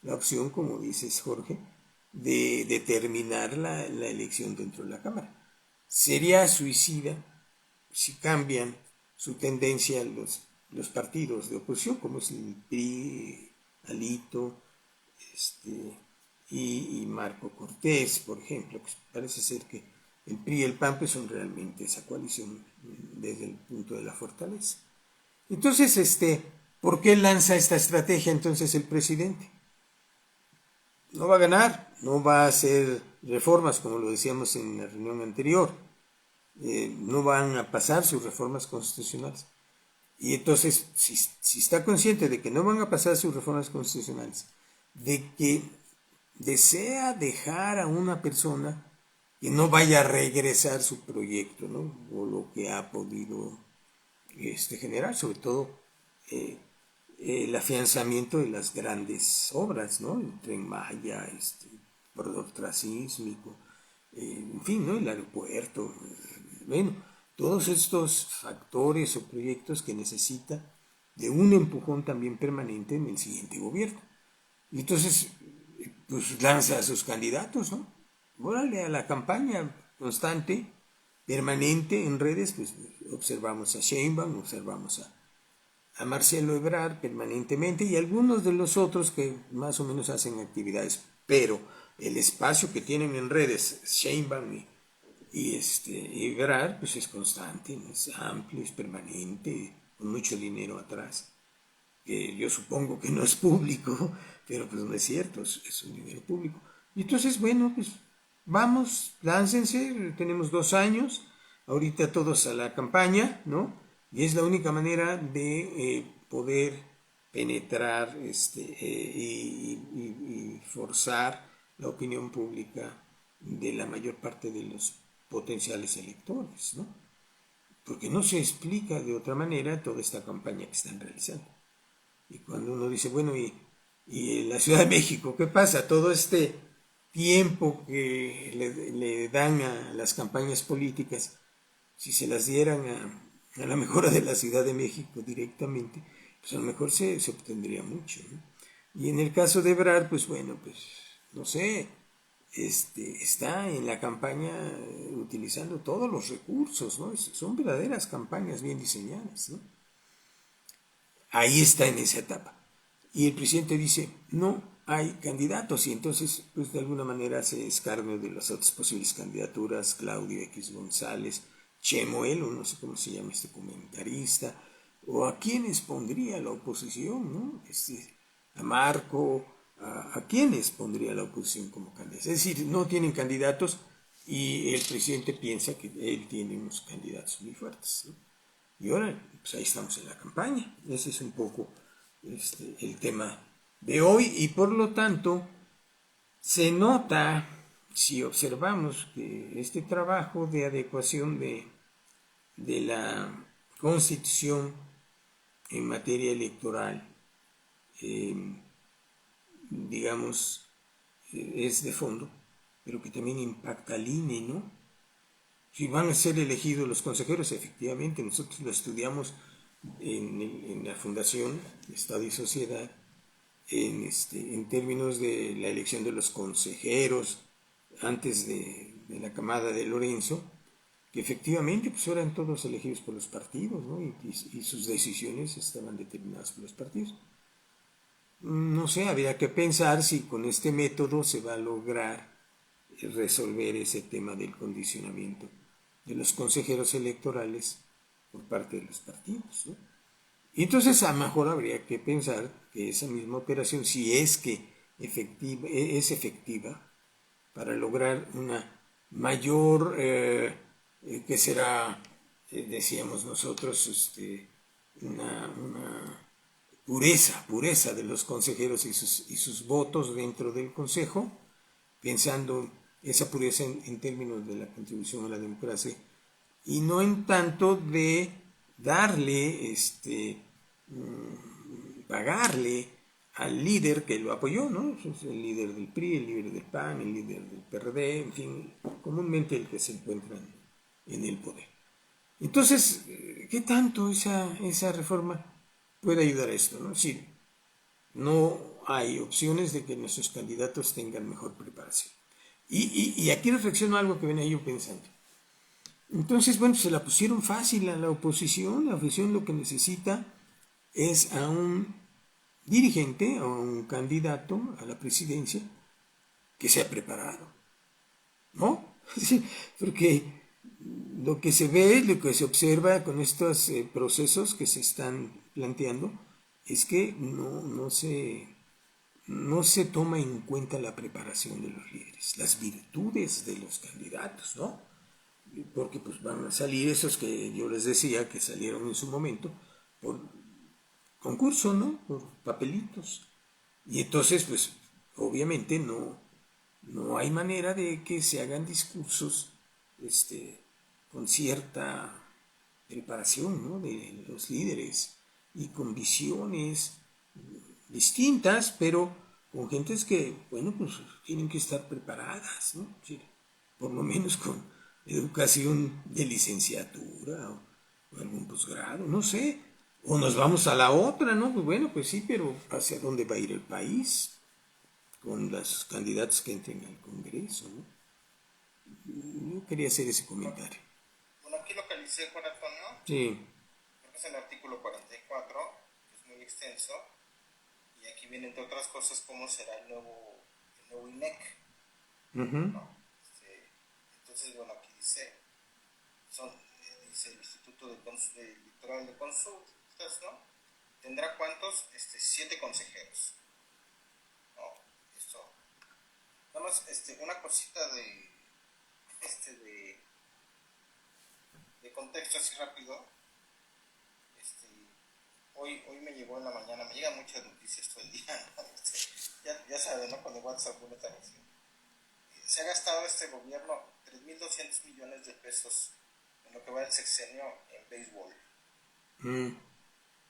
la opción, como dices Jorge, de determinar la elección dentro de la Cámara. Sería suicida si cambian su tendencia los partidos de oposición, como es el PRI, Alito, y Marco Cortés, por ejemplo. Pues parece ser que el PRI y el PAN pues, son realmente esa coalición desde el punto de la fortaleza. Entonces, ¿por qué lanza esta estrategia entonces el presidente? No va a ganar, no va a hacer reformas, como lo decíamos en la reunión anterior. No van a pasar sus reformas constitucionales. Y entonces, si está consciente de que no van a pasar sus reformas constitucionales, de que desea dejar a una persona que no vaya a regresar su proyecto, ¿no? O lo que ha podido generar, sobre todo el afianzamiento de las grandes obras, ¿no? El Tren Maya, corredor transísmico, en fin, ¿no? El aeropuerto, bueno, todos estos factores o proyectos que necesita de un empujón también permanente en el siguiente gobierno. Y entonces, pues lanza a sus candidatos, ¿no? Órale, a la campaña constante, permanente en redes, pues observamos a Sheinbaum, observamos a Marcelo Ebrard permanentemente y algunos de los otros que más o menos hacen actividades, pero el espacio que tienen en redes Sheinbaum y Ebrard pues es constante, es amplio, es permanente, con mucho dinero atrás, que yo supongo que no es público, pero pues no es cierto, es un dinero público. Y entonces, bueno, pues vamos, láncense, tenemos 2 años, ahorita todos a la campaña, ¿no? Y es la única manera de poder penetrar y forzar la opinión pública de la mayor parte de los potenciales electores, ¿no? Porque no se explica de otra manera toda esta campaña que están realizando. Y cuando uno dice, bueno, y en la Ciudad de México, ¿qué pasa? Todo este tiempo que le dan a las campañas políticas, si se las dieran a la mejora de la Ciudad de México directamente, pues a lo mejor se obtendría mucho, ¿no? Y en el caso de Ebrard, pues bueno, pues no sé, está en la campaña utilizando todos los recursos, ¿no? Son verdaderas campañas bien diseñadas, ¿no? Ahí está en esa etapa. Y el presidente dice, no hay candidatos, y entonces, pues de alguna manera se escarnio de las otras posibles candidaturas, Claudio X González, Chemuelo, no sé cómo se llama este comentarista, o a quiénes pondría la oposición, ¿no? A Marco, a quiénes pondría la oposición como candidatos. Es decir, no tienen candidatos y el presidente piensa que él tiene unos candidatos muy fuertes, ¿no? Y ahora, pues ahí estamos en la campaña. Ese es un poco el tema de hoy y por lo tanto se nota, si observamos que este trabajo de adecuación de la Constitución en materia electoral, digamos, es de fondo, pero que también impacta al INE, ¿no? Si van a ser elegidos los consejeros, efectivamente, nosotros lo estudiamos en la Fundación Estado y Sociedad, en términos de la elección de los consejeros antes de la camada de Lorenzo, que efectivamente pues eran todos elegidos por los partidos, ¿no? Y sus decisiones estaban determinadas por los partidos. No sé, habría que pensar si con este método se va a lograr resolver ese tema del condicionamiento de los consejeros electorales por parte de los partidos, ¿no? Y entonces a lo mejor habría que pensar que esa misma operación, si es que es efectiva para lograr una mayor, que será, decíamos nosotros, una pureza de los consejeros y sus votos dentro del consejo, pensando esa pureza en términos de la contribución a la democracia y no en tanto de darle, pagarle al líder que lo apoyó, ¿no? Es el líder del PRI, el líder del PAN, el líder del PRD, en fin, comúnmente el que se encuentra en el poder. Entonces, ¿qué tanto esa reforma puede ayudar a esto, ¿no? Es decir, no hay opciones de que nuestros candidatos tengan mejor preparación. Y aquí reflexiono algo que venía yo pensando. Entonces, bueno, se la pusieron fácil a la oposición lo que necesita es a un dirigente, a un candidato a la presidencia que sea preparado, ¿no? Sí, porque lo que se ve, lo que se observa con estos procesos que se están planteando es que no se toma en cuenta la preparación de los líderes, las virtudes de los candidatos, ¿no? Porque pues van a salir esos que yo les decía que salieron en su momento por concurso, ¿no? Por papelitos. Y entonces, pues, obviamente no hay manera de que se hagan discursos con cierta preparación, ¿no? De los líderes y con visiones distintas, pero con gentes que, bueno, pues tienen que estar preparadas, ¿no? Sí, por lo menos con educación de licenciatura o algún posgrado, no sé. O nos vamos a la otra, ¿no? Pues bueno, pues sí, pero ¿hacia dónde va a ir el país? Con los candidatos que entren al Congreso, ¿no? Yo quería hacer ese comentario. Bueno, aquí localicé, Juan Antonio. Sí. Creo que es el artículo 44, que es muy extenso. Y aquí viene, entre otras cosas, cómo será el nuevo INEC. ¿No? Entonces, bueno, aquí dice, dice el Instituto Electoral de Consultas, ¿no? ¿Tendrá cuántos? 7 consejeros. ¿No? Esto. Nada más, una cosita de contexto así rápido. Hoy me llegó en la mañana, me llegan muchas noticias todo el día, ¿no? Ya saben, ¿no? Con el WhatsApp uno está así. Se ha gastado este gobierno 3.200 millones de pesos en lo que va el sexenio en béisbol.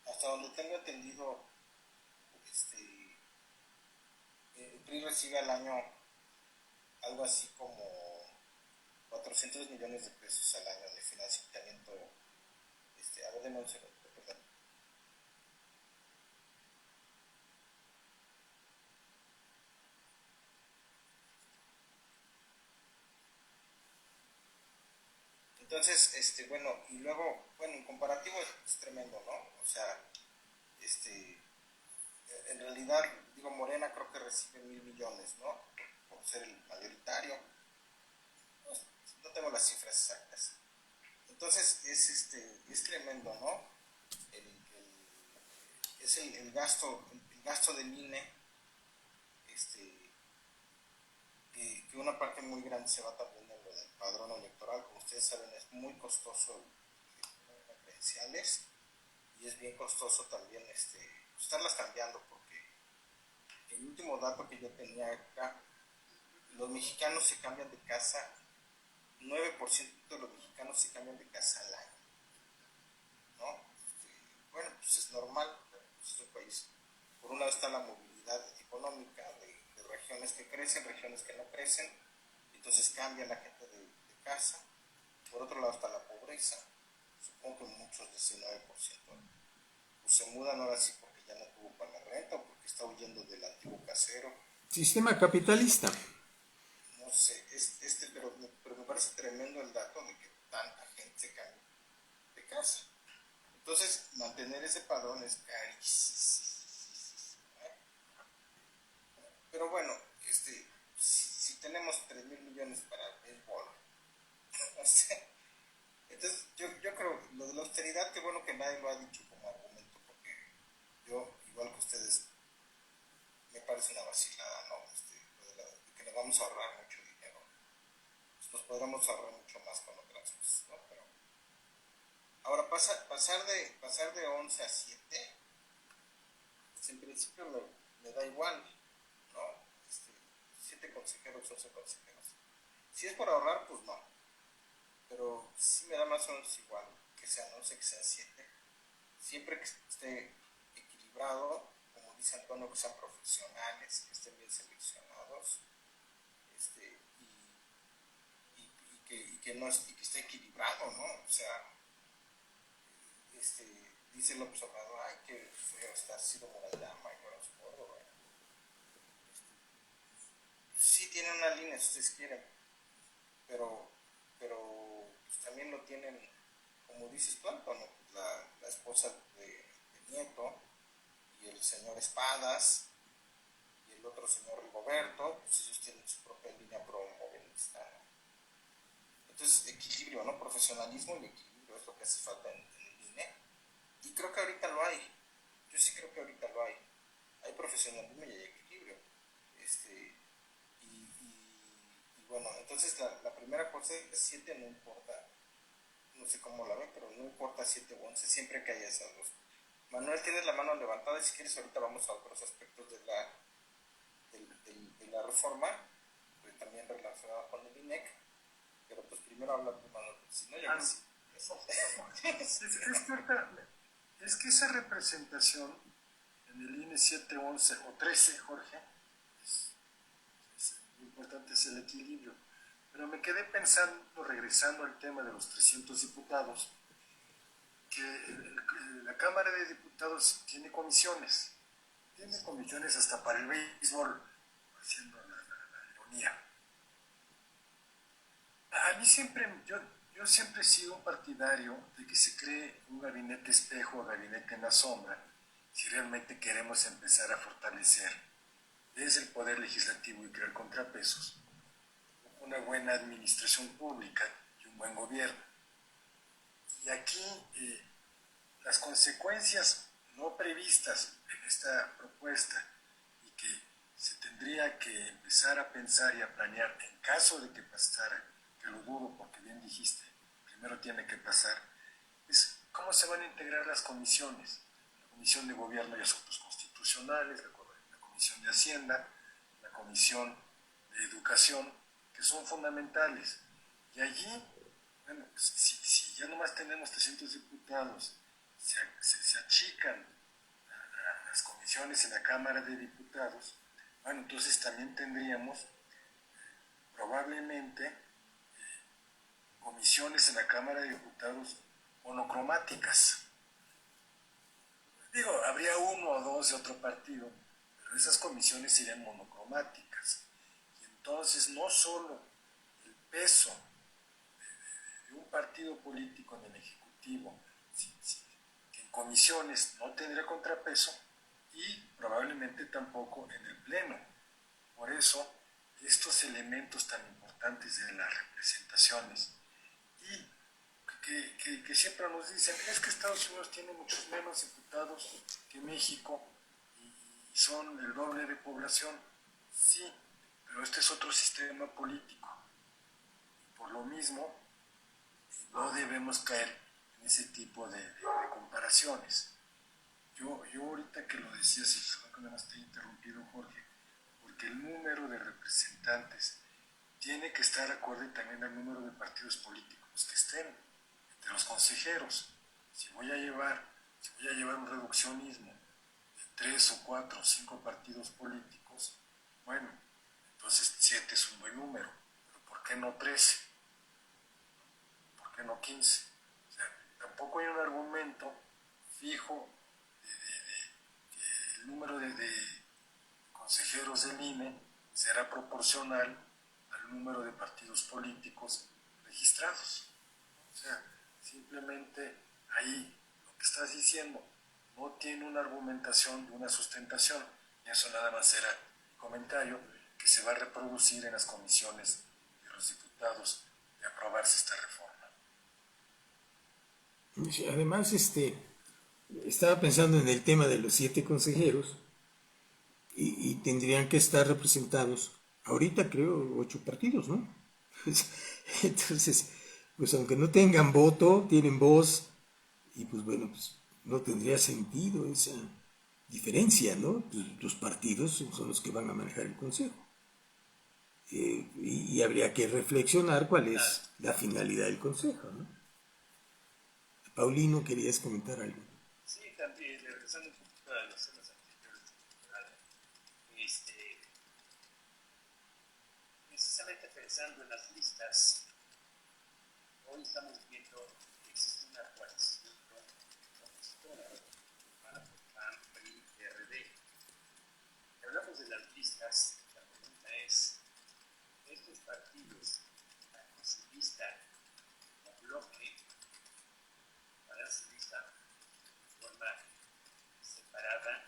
Hasta donde tengo entendido, el PRI recibe al año algo así como 400 millones de pesos al año de financiamiento. A ver, denme un segundo, perdón. Entonces, bueno, y luego, bueno, en comparativo es tremendo, ¿no? O sea, en realidad, digo, Morena creo que recibe 1,000 millones, ¿no? Por ser el mayoritario. No tengo las cifras exactas. Entonces, es tremendo, ¿no? es el gasto del INE, que una parte muy grande se va también en lo del padrón electoral. Como ustedes saben, es muy costoso las credenciales, y es bien costoso también estarlas cambiando, porque el último dato que yo tenía acá, los mexicanos se cambian de casa, 9% de los mexicanos se cambian de casa al año, ¿no? Bueno, pues es normal, pues es un país. Por un lado está la movilidad económica de regiones que crecen, regiones que no crecen, entonces cambia la gente de casa. Por otro lado está la pobreza, supongo que muchos de ese 9% pues se mudan ahora sí porque ya no tuvo para la renta o porque está huyendo del antiguo casero. Sistema capitalista. No sé, pero me parece tremendo el dato de que tanta gente se cambia de casa. Entonces, mantener ese padrón es carísimo, ¿eh? Pero bueno, si tenemos 3,000 millones para béisbol, no sé. Entonces, yo creo, lo de la austeridad, que bueno que nadie lo ha dicho como argumento, porque yo, igual que ustedes, me parece una vacilada, ¿no? De que nos vamos a ahorrar mucho dinero. Pues nos podremos ahorrar mucho más con otras cosas, ¿no? Pero ahora, pasar de 11 a 7, pues en principio me da igual, ¿no? 7 consejeros, 11 consejeros. Si es por ahorrar, pues no. Pero sí me da más o menos igual que sean 11, que sean 7. Siempre que esté equilibrado, como dice Antonio, que sean profesionales, que estén bien seleccionados, y que esté equilibrado, ¿no? O sea, dice López Obrador, ay, que feo está así como la llama y bueno, gordo, ¿verdad? Sí tienen una línea si ustedes quieren, pero pues también lo tienen, como dices tú, Antonio, la esposa de Nieto y el señor Espadas y el otro señor Rigoberto, pues ellos tienen su propia línea pro-movilista, ¿no? Entonces, equilibrio, ¿no? Profesionalismo y equilibrio es lo que hace falta en el INE. Y creo que ahorita lo hay. Yo sí creo que ahorita lo hay. Hay profesionalismo y hay equilibrio. Y bueno, entonces la primera cosa es 7 no importa. No sé cómo la ven, pero no importa 7 o 11, siempre que haya esas dos. Manuel, tienes la mano levantada y si quieres ahorita vamos a otros aspectos de la reforma, también relacionada con el INEC, pero pues primero habla tu Manuel, si no ya ves. Es que esa representación en el INE 7, 11 o 13, Jorge, lo importante es el equilibrio. Pero me quedé pensando, regresando al tema de los 300 diputados, que la Cámara de Diputados tiene comisiones hasta para el béisbol, haciendo la ironía. A mí yo siempre he sido un partidario de que se cree un gabinete espejo o gabinete en la sombra si realmente queremos empezar a fortalecer desde el poder legislativo y crear contrapesos una buena administración pública y un buen gobierno. Y aquí las consecuencias no previstas en esta propuesta y que se tendría que empezar a pensar y a planear en caso de que pasara, que lo dudo porque bien dijiste, primero tiene que pasar, es cómo se van a integrar las comisiones. La Comisión de Gobierno y Asuntos Constitucionales, la Comisión de Hacienda, la Comisión de Educación, que son fundamentales. Y allí, bueno, si ya nomás tenemos 300 diputados, se achican las comisiones en la Cámara de Diputados, bueno, entonces también tendríamos probablemente comisiones en la Cámara de Diputados monocromáticas. Digo, habría uno o dos de otro partido, pero esas comisiones serían monocromáticas. Y entonces no solo el peso de un partido político en el Ejecutivo, que en comisiones no tendría contrapeso, y probablemente tampoco en el Pleno. Por eso, estos elementos tan importantes de las representaciones y que siempre nos dicen, es que Estados Unidos tiene muchos menos diputados que México y son el doble de población. Sí, pero este es otro sistema político. Por lo mismo, no debemos caer en ese tipo de comparaciones. Yo ahorita que lo decía, si perdón que no me esté interrumpido, Jorge, porque el número de representantes tiene que estar acorde también al número de partidos políticos que estén entre los consejeros. Si voy a llevar un reduccionismo de 3 o 4 o 5 partidos políticos, bueno, entonces 7 es un buen número, pero ¿por qué no 13? ¿Por qué no 15? O sea, tampoco hay un argumento fijo que el número de consejeros del INE será proporcional al número de partidos políticos registrados. O sea, simplemente ahí lo que estás diciendo no tiene una argumentación de una sustentación, y eso nada más era un comentario que se va a reproducir en las comisiones de los diputados de aprobarse esta reforma. Además, estaba pensando en el tema de los 7 consejeros y tendrían que estar representados, ahorita creo, 8 partidos, ¿no? Entonces, pues aunque no tengan voto, tienen voz y pues bueno, pues no tendría sentido esa diferencia, ¿no? Pues, los partidos son los que van a manejar el consejo. Y habría que reflexionar cuál es la finalidad del consejo, ¿no? Paulino, ¿querías comentar algo? Sí, también, regresando un poquito a los temas anteriores, precisamente pensando en las listas, hoy estamos viendo que existe una coalición opositora para PAN, PRI, PRD. Si hablamos de las listas, la pregunta es, estos partidos, con su lista o bloque, para su lista de forma separada,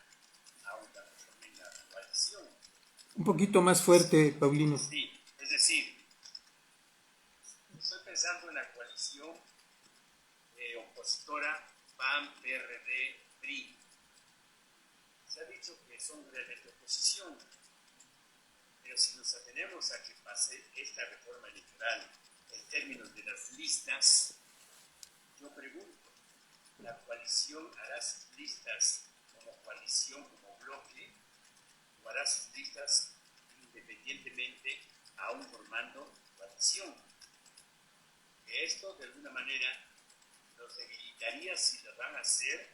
aunque formen la coalición. Un poquito más fuerte, Paulino. Sí, es decir, estoy pensando en la coalición opositora PAN, PRD, PRI. Se ha dicho que son realmente oposición, pero si nos atenemos a que pase esta reforma electoral en términos de las listas, yo pregunto, ¿la coalición hará sus listas como coalición, como bloque, o hará sus listas independientemente aún formando coalición? Que esto de alguna manera los debilitaría si lo van a hacer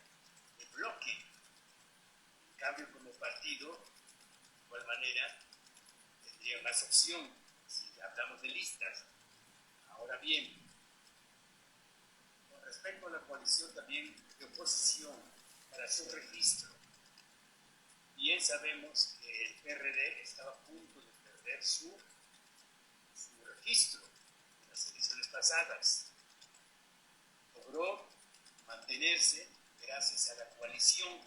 de bloque. En cambio, como partido, de igual manera, tendría más opción si hablamos de listas. Ahora bien, con respecto a la coalición también de oposición para su registro, bien sabemos que el PRD estaba a punto de perder su registro en las elecciones pasadas. Logró mantenerse gracias a la coalición.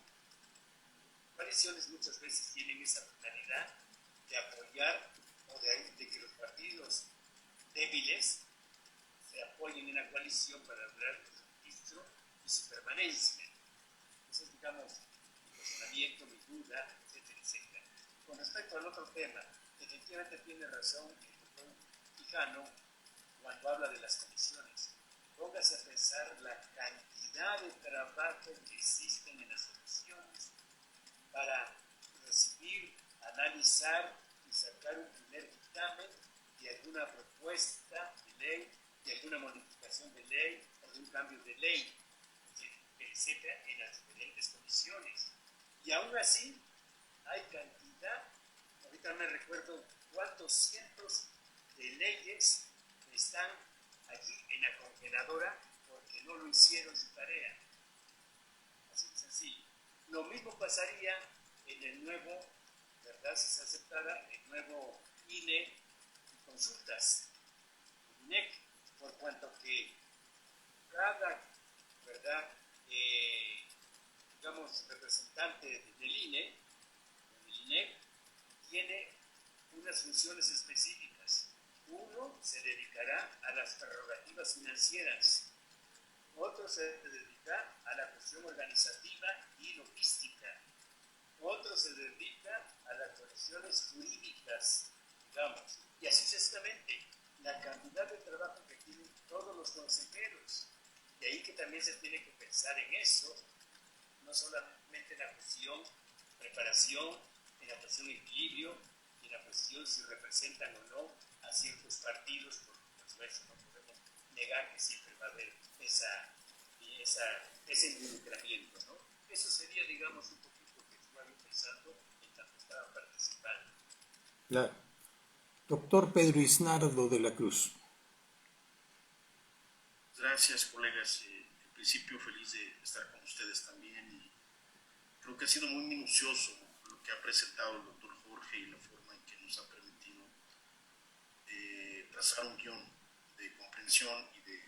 Coaliciones muchas veces tienen esa finalidad de apoyar o de que los partidos débiles se apoyen en la coalición para lograr su registro y su permanencia. Eso es, digamos, mi razonamiento, mi duda, etcétera, etcétera. Con respecto al otro tema, definitivamente tiene razón el doctor Quijano cuando habla de las comisiones. Póngase a pensar la cantidad de trabajo que existen en las comisiones para recibir, analizar y sacar un primer dictamen de alguna propuesta de ley, de alguna modificación de ley o de un cambio de ley, etcétera, en las diferentes comisiones. Y aún así, hay cantidad, ahorita me recuerdo cuántos cientos de leyes están allí en la congeladora porque no lo hicieron su tarea. Así de sencillo. Lo mismo pasaría en el nuevo, ¿verdad? Si se aceptara el nuevo INE y consultas, el INEC, por cuanto que cada, ¿verdad? Digamos, representante del INE, del INEC, tiene unas funciones específicas. Uno se dedicará a las prerrogativas financieras, otro se dedica a la cuestión organizativa y logística, otro se dedica a las cuestiones jurídicas, digamos, y así sucesivamente. La cantidad de trabajo que tienen todos los consejeros, de ahí que también se tiene que pensar en eso, no solamente en la cuestión preparación, en la cuestión equilibrio, en la cuestión si representan o no a ciertos partidos, porque por supuesto no podemos negar que siempre va a haber ese involucramiento, ¿no? Eso sería, digamos, un poquito que estaba yo pensando en tanto estaba participando. Claro. Doctor Pedro Isnardo de la Cruz. Gracias, colegas. En principio, feliz de estar con ustedes también. Y creo que ha sido muy minucioso lo que ha presentado el doctor Jorge y la forma en que nos ha permitido trazar un guión de comprensión y de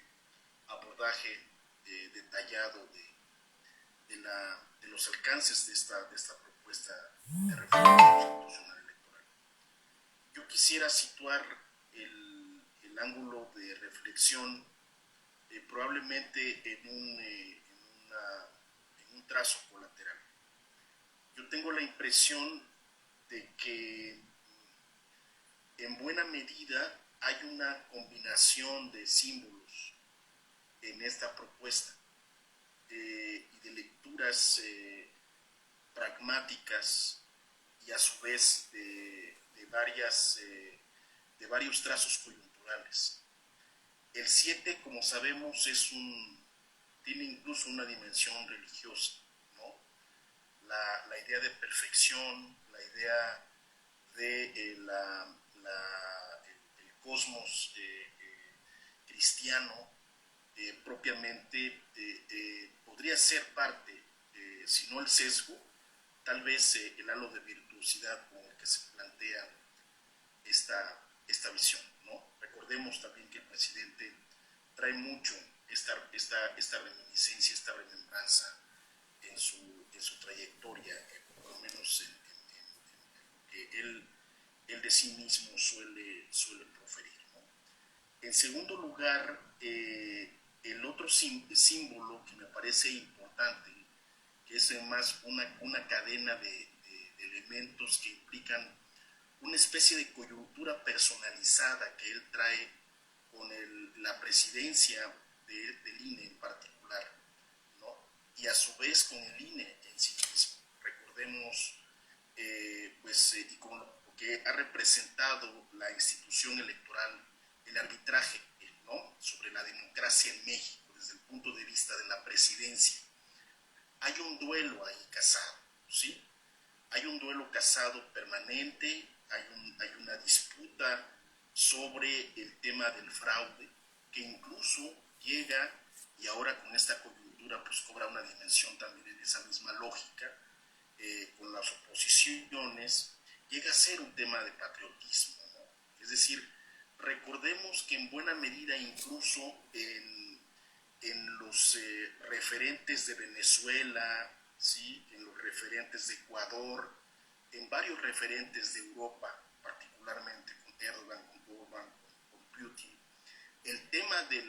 abordaje detallado de los alcances de esta propuesta de reforma constitucional electoral. Yo quisiera situar el ángulo de reflexión probablemente en un trazo colateral. Yo tengo la impresión de que en buena medida hay una combinación de símbolos en esta propuesta y de lecturas pragmáticas y a su vez de varios trazos coyunturales. El 7, como sabemos, tiene incluso una dimensión religiosa, ¿no? La idea de perfección, la idea de el cosmos cristiano, propiamente podría ser parte, si no el sesgo, tal vez el halo de virtuosidad con el que se plantea esta visión, ¿no? Recordemos también que el presidente trae mucho esta reminiscencia, esta remembranza en su trayectoria, por lo menos en lo que él de sí mismo suele proferir, ¿no? En segundo lugar, el otro símbolo que me parece importante, que es más una cadena de elementos que implican una especie de coyuntura personalizada que él trae con la presidencia del INE en particular, ¿no? Y a su vez con el INE en sí mismo. Recordemos, y con lo que ha representado la institución electoral, el arbitraje, ¿no?, sobre la democracia en México desde el punto de vista de la presidencia. Hay un duelo ahí casado, ¿sí? Hay un duelo casado permanente, hay una disputa sobre el tema del fraude, que incluso llega, y ahora con esta coyuntura pues cobra una dimensión también en esa misma lógica, con las oposiciones, llega a ser un tema de patriotismo, ¿no? Es decir, recordemos que en buena medida incluso en los referentes de Venezuela, ¿sí?, en los referentes de Ecuador, en varios referentes de Europa, particularmente con Erdogan, con Orbán, con Putin, el tema de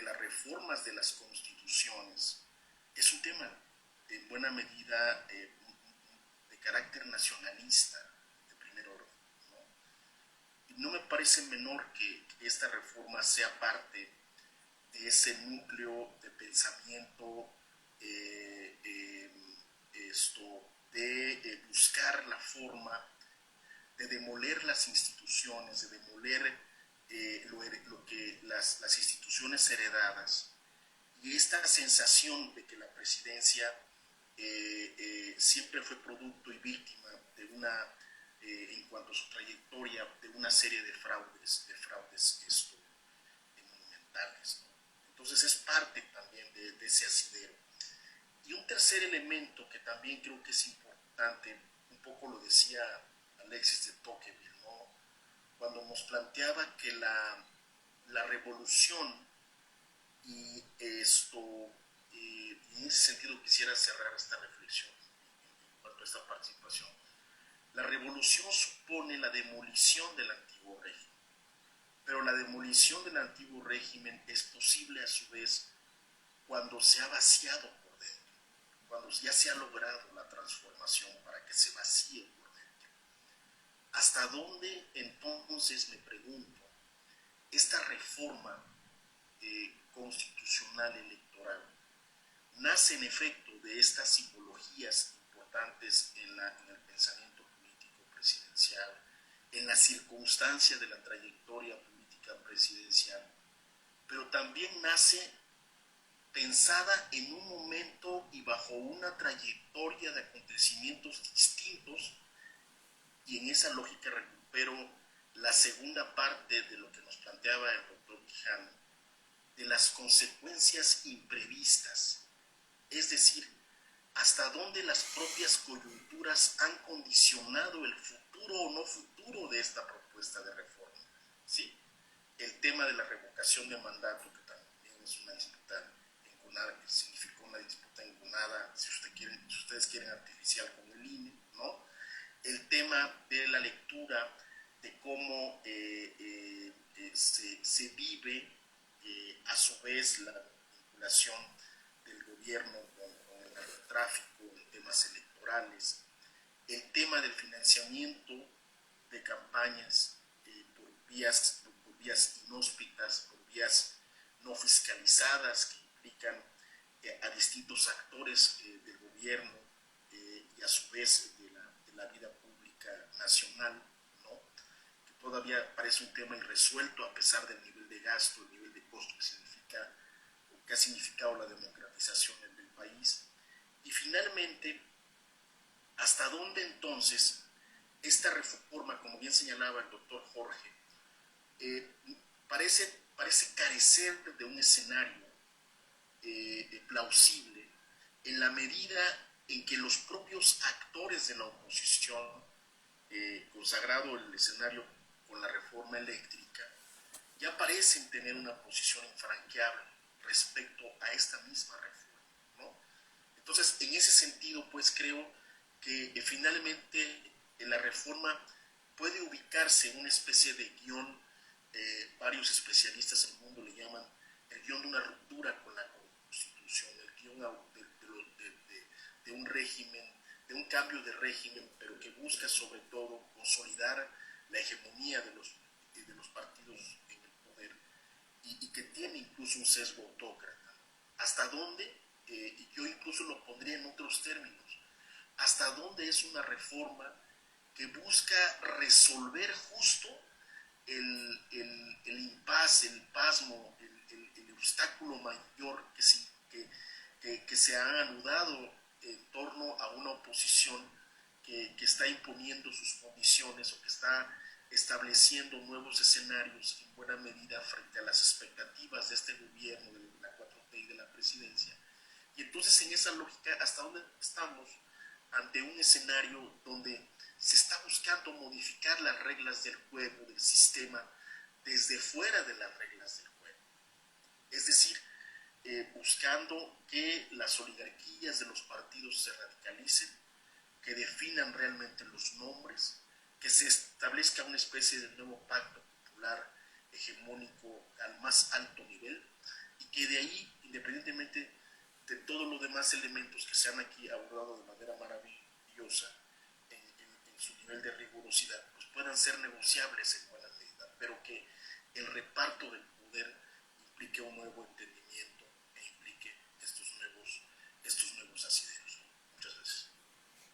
las reformas de las constituciones es un tema en buena medida de carácter nacionalista de primer orden, ¿no? Y no me parece menor que esta reforma sea parte de ese núcleo de pensamiento de buscar la forma de demoler las instituciones, de demoler lo que las instituciones heredadas, y esta sensación de que la presidencia siempre fue producto y víctima de en cuanto a su trayectoria, de una serie de fraudes monumentales, ¿no? Entonces es parte también de ese asidero. Y un tercer elemento que también creo que es importante, un poco lo decía Alexis de Tocqueville, ¿no?, cuando nos planteaba que la revolución, y en ese sentido quisiera cerrar esta reflexión en cuanto a esta participación. La revolución supone la demolición del antiguo régimen, pero la demolición del antiguo régimen es posible a su vez cuando se ha vaciado por dentro, cuando ya se ha logrado la transformación para que se vacíe por dentro. ¿Hasta dónde entonces, me pregunto, esta reforma constitucional electoral nace en efecto de estas simbologías importantes en el pensamiento político presidencial, en la circunstancia de la trayectoria política presidencial, pero también nace pensada en un momento y bajo una trayectoria de acontecimientos distintos, y en esa lógica recupero la segunda parte de lo que nos planteaba el doctor Quijano, de las consecuencias imprevistas, es decir, hasta dónde las propias coyunturas han condicionado el futuro o no futuro de esta propuesta de reforma, ¿sí? El tema de la revocación de mandato, que también es una disputa engunada, que significó una disputa engunada, si ustedes quieren artificial, con el INE, ¿no? El tema de la lectura de cómo se vive a su vez la vinculación del gobierno con el narcotráfico en temas electorales, el tema del financiamiento de campañas por vías inhóspitas, por vías no fiscalizadas, que implican a distintos actores del gobierno y a su vez de la vida pública nacional, ¿no? Que todavía parece un tema irresuelto a pesar del nivel de gasto, el nivel de costo que ha significado la democratización del país. Y finalmente, ¿hasta dónde entonces esta reforma, como bien señalaba el doctor Jorge, parece carecer de un escenario plausible en la medida en que los propios actores de la oposición, consagrado el escenario con la reforma eléctrica, ya parecen tener una posición infranqueable respecto a esta misma reforma, ¿no? Entonces, en ese sentido, pues creo que finalmente la reforma puede ubicarse en una especie de guión, varios especialistas en el mundo le llaman el guión de una ruptura con la Constitución, el guión de un régimen, de un cambio de régimen, pero que busca sobre todo consolidar la hegemonía de los partidos en el poder y que tiene incluso un sesgo autócrata. ¿Hasta dónde? Y yo incluso lo pondría en otros términos. ¿Hasta dónde es una reforma que busca resolver justo el impasse, el pasmo, el obstáculo mayor que se ha anudado en torno a una oposición que está imponiendo sus condiciones o que está estableciendo nuevos escenarios en buena medida frente a las expectativas de este gobierno, de la 4T y de la presidencia? Y entonces, en esa lógica, ¿hasta dónde estamos ante un escenario donde se está buscando modificar las reglas del juego, del sistema, desde fuera de las reglas del juego? Es decir, buscando que las oligarquías de los partidos se radicalicen, que definan realmente los nombres, que se establezca una especie de nuevo pacto popular hegemónico al más alto nivel, y que de ahí, independientemente de todos los demás elementos que se han aquí abordado de manera maravillosa en su nivel de rigurosidad, pues puedan ser negociables en buena medida, pero que el reparto del poder implique un nuevo entendimiento e implique estos nuevos asideros. Muchas gracias.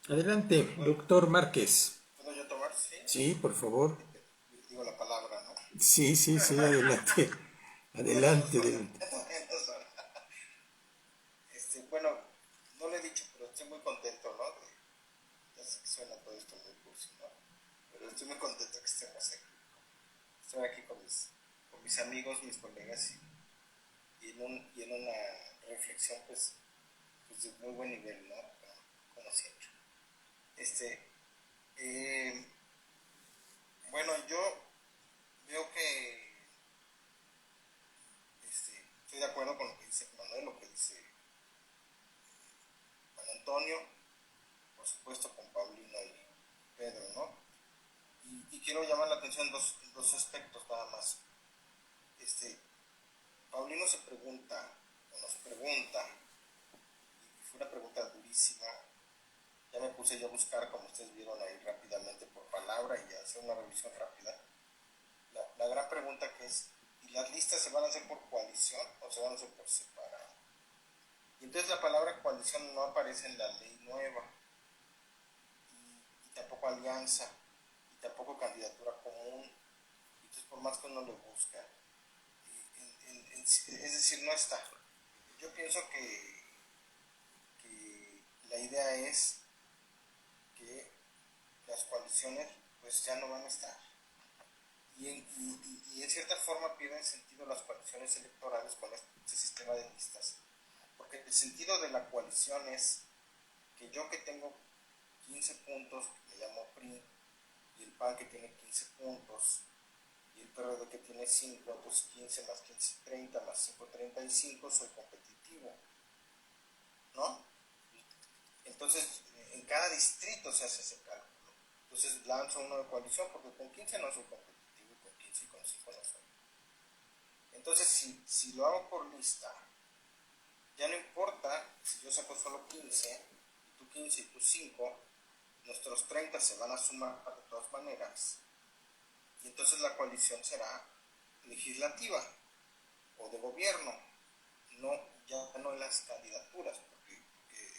Adelante, doctor Márquez. ¿Puedo yo tomar? Sí. Sí, por favor. Digo la palabra, ¿no? Sí, adelante. Adelante. Bueno, no lo he dicho, pero estoy muy contento, ¿no? Ya sé que suena todo esto muy cursi, ¿no? Pero estoy muy contento que estemos aquí. Estoy aquí con mis amigos, mis colegas y en una reflexión, pues de muy buen nivel, ¿no? Como siempre. Bueno, yo veo que estoy de acuerdo con lo que dice Manuel, lo que dice Juan Antonio, por supuesto con Paulino y Pedro, ¿no? Y quiero llamar la atención en dos aspectos nada más. Paulino se pregunta, o nos pregunta, y fue una pregunta durísima. Ya me puse yo a buscar, como ustedes vieron ahí rápidamente por palabra y a hacer una revisión rápida. La gran pregunta que es, ¿y las listas se van a hacer por coalición o se van a hacer por separado? Y entonces la palabra coalición no aparece en la ley nueva, y tampoco alianza, y tampoco candidatura común. Entonces por más que uno le busca, es decir, no está. Yo pienso que la idea es que las coaliciones pues ya no van a estar. Y en cierta forma pierden sentido las coaliciones electorales con este sistema de listas. Porque el sentido de la coalición es que yo que tengo 15 puntos, me llamo PRI, y el PAN que tiene 15 puntos, y el PRD que tiene 5, entonces 15 más 15, 30 más 5, 35, soy competitivo, ¿no? Entonces, en cada distrito se hace ese cálculo. Entonces lanzo uno de coalición porque con 15 no soy competitivo, y con 15 y con 5 no soy. Entonces, si lo hago por lista, ya no importa si yo saco solo 15, y tú 15 y tú 5, nuestros 30 se van a sumar de todas maneras, y entonces la coalición será legislativa o de gobierno, ya no en las candidaturas, porque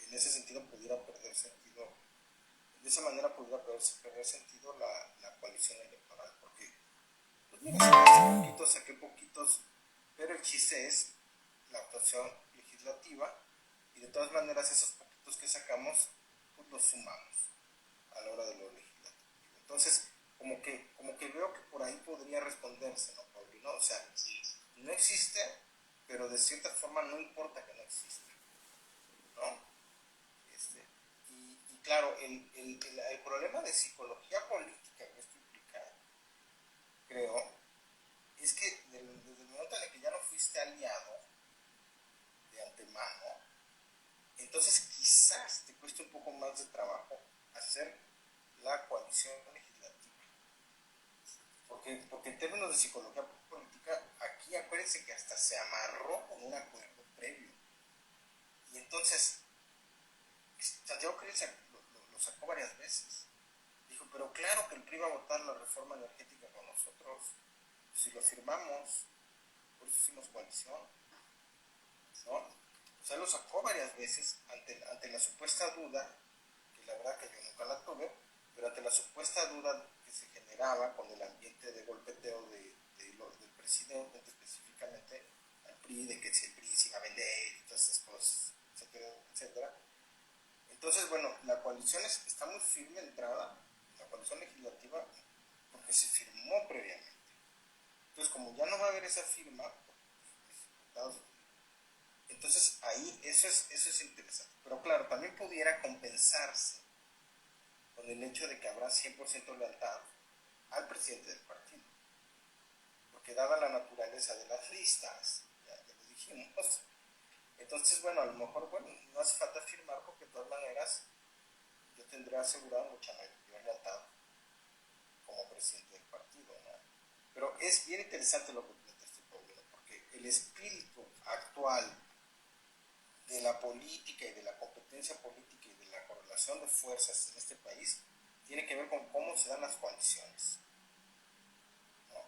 en ese sentido pudiera perder sentido, de esa manera pudiera perder sentido la coalición electoral, porque pues mira, saqué poquitos, pero el chiste es la actuación legislativa, y de todas maneras esos poquitos que sacamos pues los sumamos a la hora de lo legislativo. Entonces como que veo que por ahí podría responderse, ¿no, Paulino? O sea, no existe, pero de cierta forma no importa que no exista, ¿no? Y claro, el problema de psicología política que esto implica, creo, es que desde el momento en el que ya no fuiste aliado de antemano, entonces quizás te cueste un poco más de trabajo hacer la coalición legislativa. Porque en términos de psicología política, aquí acuérdense que hasta se amarró con un acuerdo previo. Y entonces, Santiago Krill lo sacó varias veces. Dijo, pero claro que el PRI va a votar la reforma energética con nosotros. Si lo firmamos, por eso hicimos coalición, ¿no? O sea, lo sacó varias veces ante la supuesta duda, que la verdad que yo nunca la tuve, pero ante la supuesta duda que se generaba con el ambiente de golpeteo del presidente, específicamente al PRI, de que si el PRI se iba a vender y todas esas cosas, etcétera, etcétera. Entonces, bueno, la coalición está muy firme de entrada, la coalición legislativa, porque se firmó previamente. Entonces, como ya no va a haber esa firma, entonces ahí eso es interesante. Pero claro, también pudiera compensarse con el hecho de que habrá 100% lealtad al presidente del partido. Porque dada la naturaleza de las listas, ya lo dijimos, entonces, bueno, a lo mejor, no hace falta firmar porque de todas maneras yo tendré asegurado mucha mayor lealtad como presidente del partido, ¿no? Pero es bien interesante lo que plantea este problema, porque el espíritu actual de la política y de la competencia política y de la correlación de fuerzas en este país tiene que ver con cómo se dan las coaliciones, ¿no?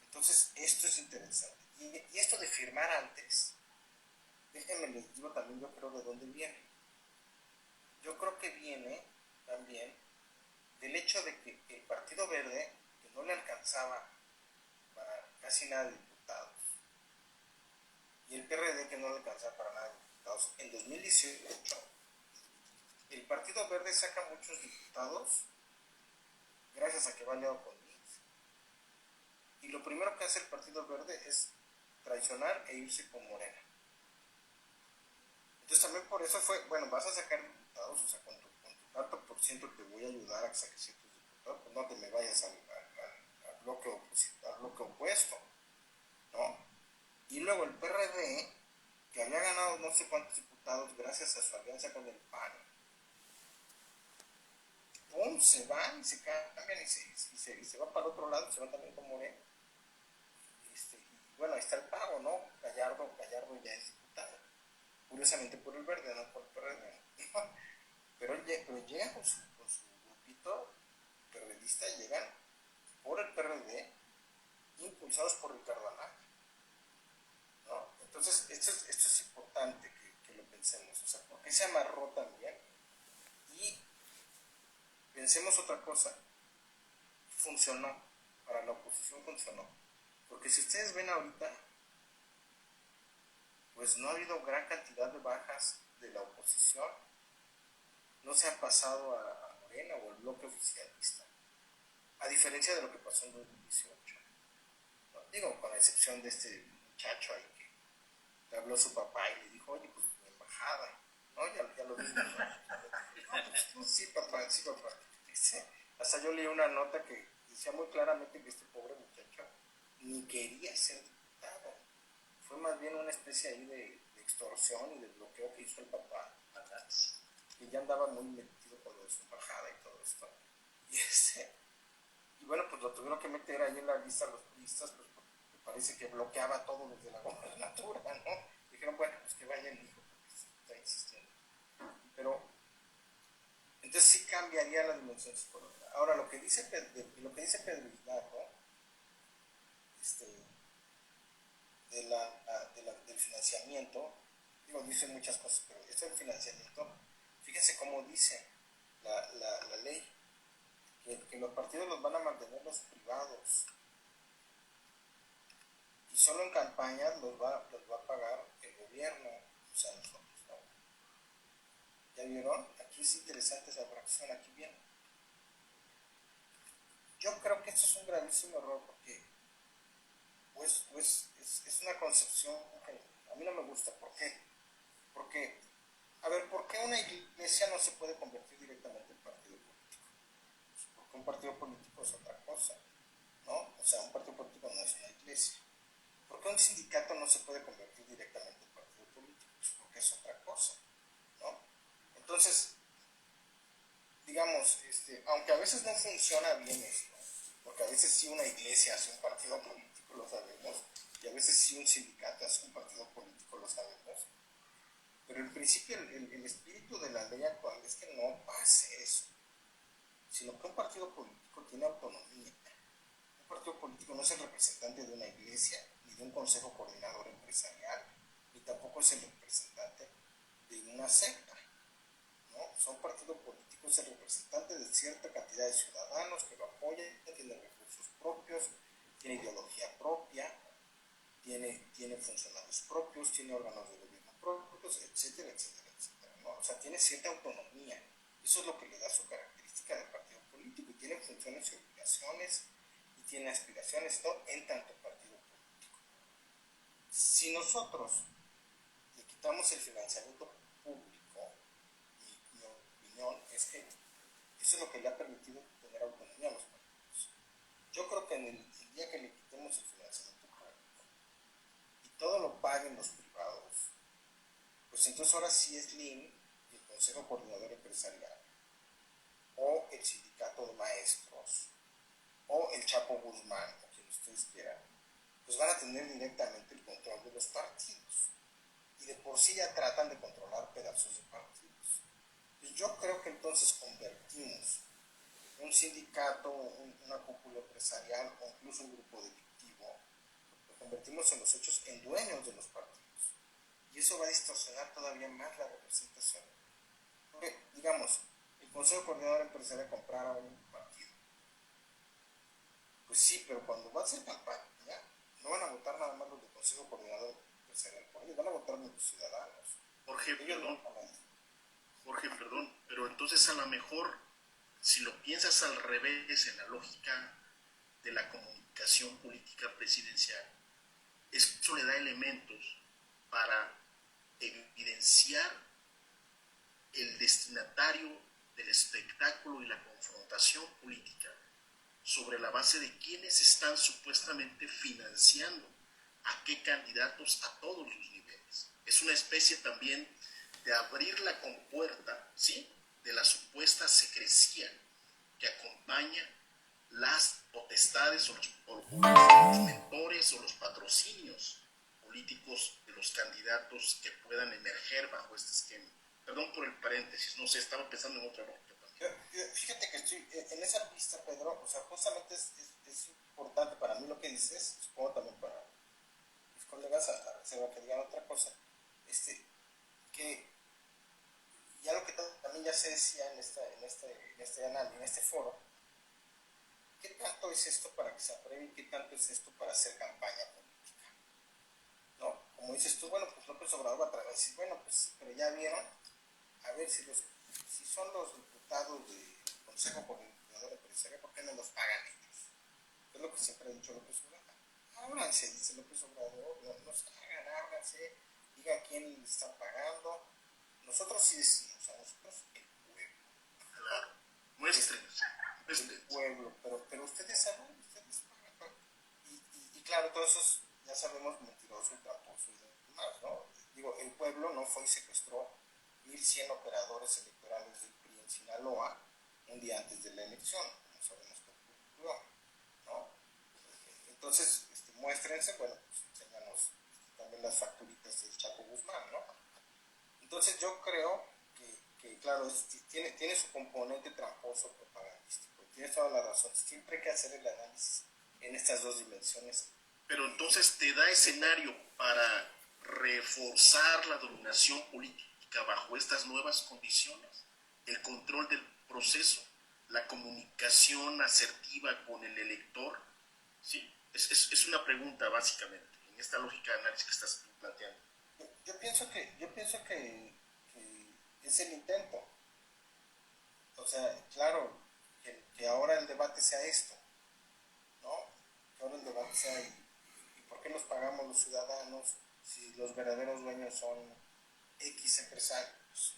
Entonces, esto es interesante. Y esto de firmar antes, déjenme les digo también, yo creo de dónde viene. Yo creo que viene también del hecho de que el Partido Verde, que no le alcanzaba para casi nada de diputados, y el PRD, que no le alcanzaba para nada de diputados, en 2018, el Partido Verde saca muchos diputados gracias a que va aliado con INS. Y lo primero que hace el Partido Verde es traicionar e irse con Morena. Entonces también por eso fue, bueno, vas a sacar diputados, o sea, con tu tanto por ciento te voy a ayudar a que saques ciertos diputados, pues no te me vayas al bloque opuesto, ¿no? Y luego el PRD, que había ganado no sé cuántos diputados gracias a su alianza con el PAN, ¡pum!, se van y se cambian y se van para el otro lado, se van también con Morena. Y bueno, ahí está el pago, ¿no? Gallardo ya es diputado. curiosamente por el Verde, no por el PRD. Pero llegan con su grupito periodista, llegan por el PRD, impulsados por Ricardo Anaya, ¿no? Entonces, esto es importante que lo pensemos, o sea, ¿por qué se amarró también? Y pensemos otra cosa, funcionó, para la oposición funcionó, porque si ustedes ven ahorita, pues no ha habido gran cantidad de bajas de la oposición, no se ha pasado a Morena o al bloque oficialista, a diferencia de lo que pasó en 2018, ¿no? Digo, con la excepción de este muchacho ahí que le habló a su papá y le dijo, oye, pues mi embajada, ¿no? Ya lo vimos, ¿no? No, pues, sí, papá. Dice, hasta yo leí una nota que decía muy claramente que este pobre muchacho ni quería ser diputado. Fue más bien una especie ahí de extorsión y de bloqueo que hizo el papá, que ya andaba muy metido con lo de su embajada y todo esto. Y bueno, pues lo tuvieron que meter ahí en la lista los turistas, pues porque me parece que bloqueaba todo desde la gobernatura, ¿no? Dijeron, bueno, pues que vaya el hijo, porque está insistiendo. Pero, entonces sí cambiaría la dimensión psicológica. Ahora, lo que dice Pedro Hidalgo, del financiamiento, digo, dice muchas cosas, pero esto del financiamiento, fíjense cómo dice la ley, que los partidos los van a mantener los privados, y solo en campañas los va a pagar el gobierno, o sea, nosotros, ¿no? ¿Ya vieron? Aquí es interesante esa fracción, aquí viene. Yo creo que esto es un gravísimo error, porque pues es una concepción que a mí no me gusta. ¿Por qué? Porque, a ver, ¿por qué una iglesia no se puede convertir directamente en partido político? Pues porque un partido político es otra cosa, ¿no? O sea, un partido político no es una iglesia. ¿Por qué un sindicato no se puede convertir directamente en partido político? Pues porque es otra cosa, ¿no? Entonces, digamos, aunque a veces no funciona bien esto, porque a veces sí una iglesia hace un partido político, lo sabemos, y a veces sí un sindicato hace un partido político, lo sabemos, pero en principio el espíritu de la ley actual es que no pase eso, sino que un partido político tiene autonomía. Un partido político no es el representante de una iglesia, ni de un consejo coordinador empresarial, ni tampoco es el representante de una secta, ¿no? O sea, un partido político es el representante de cierta cantidad de ciudadanos que lo apoyan, tiene recursos propios, tiene ideología propia, tiene funcionarios propios, tiene órganos de gobierno propios, etcétera, etcétera, etcétera, ¿no? O sea, tiene cierta autonomía. Eso es lo que le da su característica de partido político, y tiene funciones y obligaciones y tiene aspiraciones, ¿no? En tanto partido político. Si nosotros le quitamos el financiamiento público, mi opinión es que eso es lo que le ha permitido tener autonomía a los partidos. Yo creo que en el día que le quitemos el financiamiento público y todo lo paguen los privados, pues entonces ahora sí es LIN, el Consejo Coordinador Empresarial, o el Sindicato de Maestros, o el Chapo Guzmán, o quien ustedes quieran, pues van a tener directamente el control de los partidos. Y de por sí ya tratan de controlar pedazos de partidos. Y yo creo que entonces convertimos un sindicato, una cúpula empresarial o incluso un grupo delictivo, lo convertimos en los hechos en dueños de los partidos. Y eso va a distorsionar todavía más la representación. Porque, digamos, el Consejo Coordinador Empresarial comprara un partido. Pues sí, pero cuando va a hacer campaña, no van a votar nada más los del Consejo Coordinador Empresarial por ellos, van a votar los ciudadanos. Jorge, perdón, pero entonces a lo mejor, si lo piensas al revés en la lógica de la comunicación política presidencial, eso le da elementos para evidenciar el destinatario del espectáculo y la confrontación política sobre la base de quienes están supuestamente financiando a qué candidatos a todos los niveles. Es una especie también de abrir la compuerta, ¿sí?, de la supuesta secrecía que acompaña las potestades o los mentores o los patrocinios políticos, de los candidatos que puedan emerger bajo este esquema. Perdón por el paréntesis, no sé, estaba pensando en otra lógica también. Fíjate que estoy en esa pista, Pedro, o sea, justamente es importante para mí lo que dices, supongo también para mis colegas, a reserva que digan otra cosa, que ya lo que también ya se decía en este foro, ¿qué tanto es esto para que se apruebe y qué tanto es esto para hacer campaña política? No, como dices tú, bueno, pues López Obrador va a decir, bueno, pues, pero ya vieron, a ver si son los diputados del Consejo Coordinador Empresarial, ¿por qué no los pagan ellos? Es lo que siempre ha dicho López Obrador. Ábranse, dice López Obrador, no se hagan, ábranse, digan quién les está pagando. Nosotros sí decimos, a nosotros el pueblo. Claro, muéstrenos. El pueblo, pero ustedes saben, ustedes pagan. Y claro, todos esos, ya sabemos, mentiroso y tramposo y demás, ¿no? Digo, el pueblo no fue y secuestró 1,100 operadores electorales del PRI en Sinaloa un día antes de la elección, no sabemos qué ocurrió, ¿no? Entonces, muéstrense, bueno, pues enséñanos también las facturitas del Chapo Guzmán, ¿no? Entonces yo creo que claro, tiene su componente tramposo propagandístico, tienes toda la razón, siempre hay que hacer el análisis en estas dos dimensiones. Pero entonces te da escenario para reforzar la dominación política bajo estas nuevas condiciones, el control del proceso, la comunicación asertiva con el elector, ¿sí? Es una pregunta básicamente, en esta lógica de análisis que estás planteando. Yo pienso que es el intento. O sea, claro, que ahora el debate sea esto, ¿no? Que ahora el debate sea, ¿y por qué los pagamos los ciudadanos si los verdaderos dueños son X empresarios,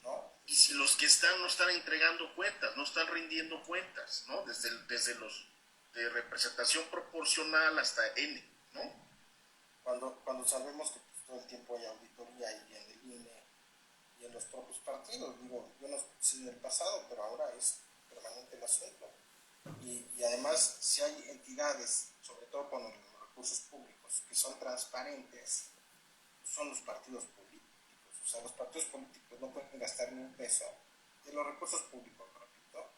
¿no? Y si los que están no están entregando cuentas, no están rindiendo cuentas, ¿no? Desde los de representación proporcional hasta N, ¿no? Cuando sabemos que pues, todo el tiempo hay auditoría y en el INE y en los propios partidos, digo, yo no sé en el pasado, pero ahora es permanente el asunto. Y además, si hay entidades, sobre todo con los recursos públicos, que son transparentes, son los partidos políticos. O sea, los partidos políticos no pueden gastar ni un peso de los recursos públicos, repito,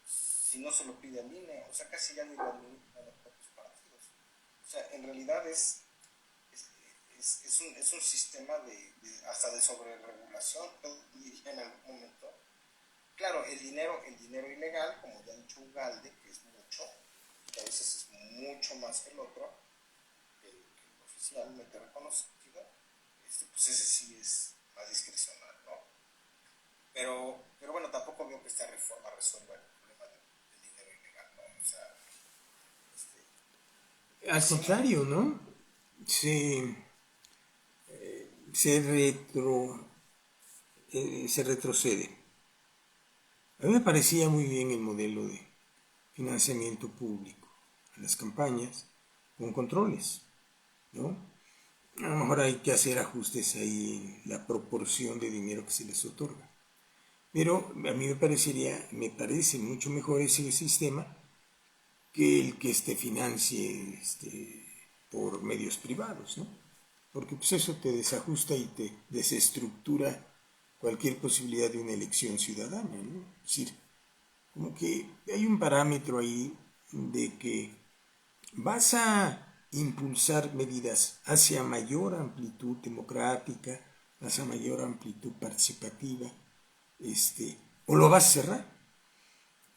si no se lo pide al INE, o sea, casi ya ni lo administran los propios partidos. O sea, en realidad es un sistema hasta de sobreregulación, diría en algún momento. Claro, el dinero ilegal, como ya ha dicho Ugalde, que es mucho, que a veces es mucho más que el otro, el oficialmente reconocido, pues ese sí es más discrecional, ¿no? Pero bueno, tampoco veo que esta reforma resuelva el problema del dinero ilegal, ¿no? O sea, al contrario, ¿no? Se retrocede. A mí me parecía muy bien el modelo de financiamiento público a las campañas con controles, ¿no? A lo mejor hay que hacer ajustes ahí en la proporción de dinero que se les otorga. Pero a mí me parece mucho mejor ese sistema que el que financie por medios privados, ¿no? Porque pues eso te desajusta y te desestructura cualquier posibilidad de una elección ciudadana, ¿no? Es decir, como que hay un parámetro ahí de que vas a impulsar medidas hacia mayor amplitud democrática, hacia mayor amplitud participativa, o lo vas a cerrar.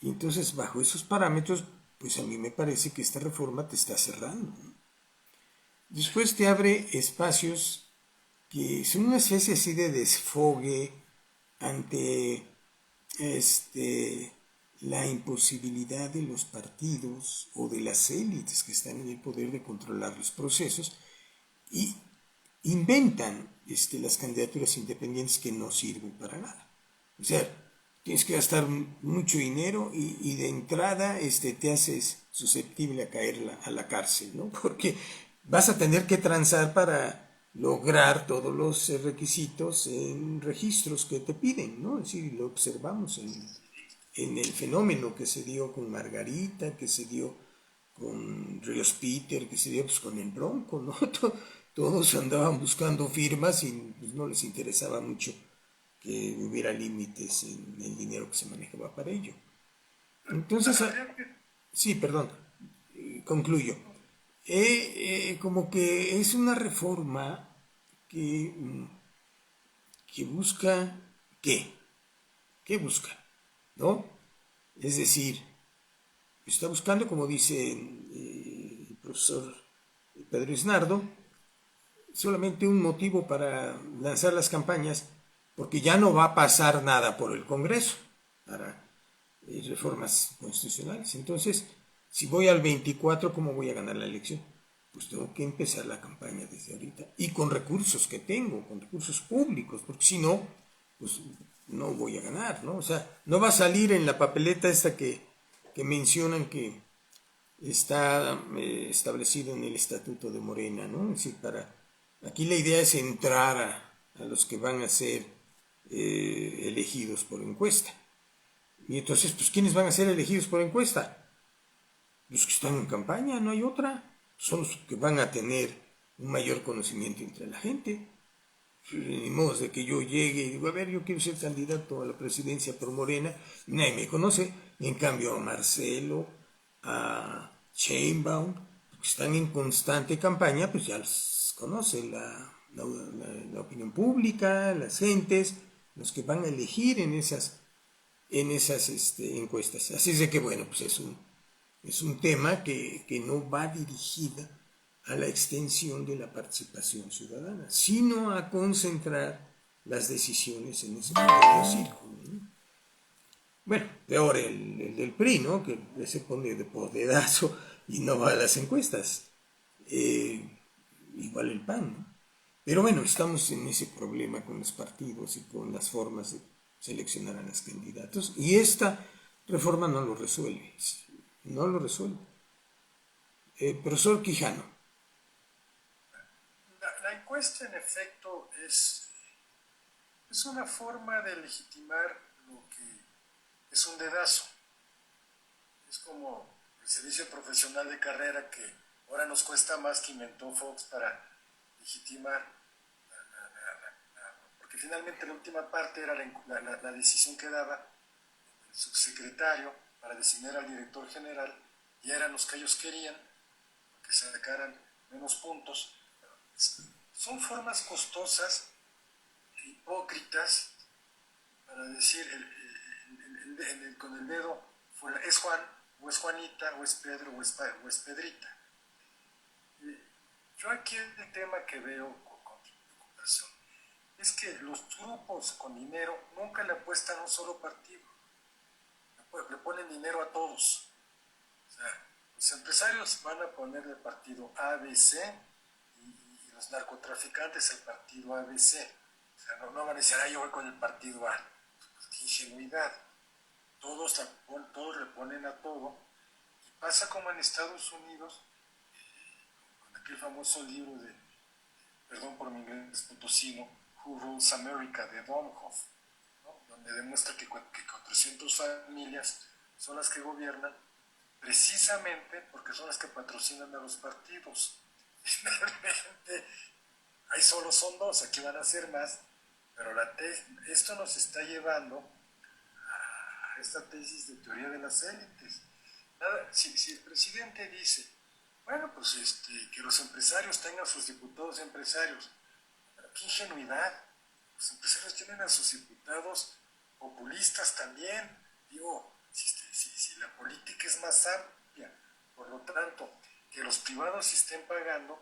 Y entonces, bajo esos parámetros, pues a mí me parece que esta reforma te está cerrando, ¿no? Después te abre espacios que son una especie así de desfogue ante la imposibilidad de los partidos o de las élites que están en el poder de controlar los procesos y inventan las candidaturas independientes que no sirven para nada. O sea, tienes que gastar mucho dinero y de entrada te haces susceptible a caer a la cárcel, ¿no? Porque vas a tener que transar para lograr todos los requisitos en registros que te piden, ¿no? Es decir, lo observamos en el fenómeno que se dio con Margarita, que se dio con Ríos Peter, que se dio pues, con el Bronco, ¿no? todos andaban buscando firmas y pues, no les interesaba mucho que hubiera límites en el dinero que se manejaba para ello. Entonces, sí, perdón, concluyo. Como que es una reforma que, que busca, ¿qué? ¿Qué busca? ¿No? Es decir, está buscando, como dice el profesor Pedro Isnardo, solamente un motivo para lanzar las campañas, porque ya no va a pasar nada por el Congreso para reformas constitucionales. Entonces, si voy al 24, ¿cómo voy a ganar la elección? Pues tengo que empezar la campaña desde ahorita y con recursos que tengo, con recursos públicos, porque si no, pues no voy a ganar, ¿no? O sea, no va a salir en la papeleta esta que mencionan que está establecido en el Estatuto de Morena, ¿no? Es decir, aquí la idea es entrar a los que van a ser elegidos por encuesta. Y entonces, pues, ¿quiénes van a ser elegidos por encuesta? Los que están en campaña, no hay otra. Son los que van a tener un mayor conocimiento entre la gente. Ni modo de que yo llegue y digo, a ver, yo quiero ser candidato a la presidencia por Morena, y nadie me conoce. En cambio, a Marcelo, a Sheinbaum, que están en constante campaña, pues ya los conoce la opinión pública, las gentes, los que van a elegir en esas encuestas. Así es de que, bueno, pues es un tema que no va dirigida a la extensión de la participación ciudadana, sino a concentrar las decisiones en ese pequeño círculo, ¿no? Bueno, peor el del PRI, ¿no? Que se pone de poderoso y no va a las encuestas. Igual el PAN, ¿no? Pero bueno, estamos en ese problema con los partidos y con las formas de seleccionar a los candidatos y esta reforma no lo resuelve, no lo resuelve. Profesor Quijano. La encuesta, en efecto, es una forma de legitimar lo que es un dedazo. Es como el servicio profesional de carrera que ahora nos cuesta más que inventó Fox para legitimar, porque finalmente la última parte era la decisión que daba el subsecretario para designar al director general, y eran los que ellos querían, que sacaran menos puntos. Son formas costosas, hipócritas, para decir con el dedo fuera, es Juan, o es Juanita, o es Pedro, o es Pedrita. Yo aquí el tema que veo con preocupación es que los grupos con dinero nunca le apuestan a un solo partido, le ponen dinero a todos. O sea, los empresarios van a poner el partido ABC y los narcotraficantes el partido ABC. O sea, no van a decir, yo voy con el partido A. Pues, qué ingenuidad. Todos le ponen a todo. Y pasa como en Estados Unidos, con aquel famoso libro de, perdón por mi inglés potosino, Who Rules America, de Domhoff, ¿no? Donde demuestra que 400 familias son las que gobiernan, precisamente porque son las que patrocinan a los partidos. Finalmente, ahí solo son dos, aquí van a ser más, pero esto nos está llevando a esta tesis de teoría de las élites. Si el presidente dice, bueno, pues que los empresarios tengan sus diputados empresarios, pero qué ingenuidad, los empresarios tienen a sus diputados populistas también. Digo, si la política es más amplia, por lo tanto, que los privados estén pagando,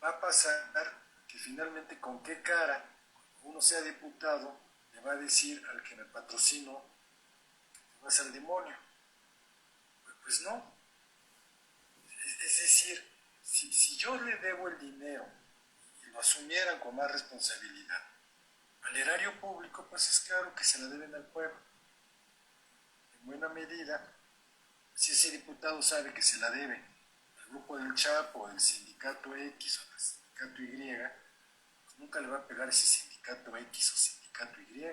va a pasar que finalmente con qué cara, cuando uno sea diputado, le va a decir al que me patrocino que vas al demonio. Pues no. Es decir, si yo le debo el dinero y lo asumieran con más responsabilidad al erario público, pues es claro que se la deben al pueblo. En buena medida, si ese diputado sabe que se la debe al grupo del Chapo, del sindicato X o del sindicato Y, pues nunca le va a pegar a ese sindicato X o sindicato Y.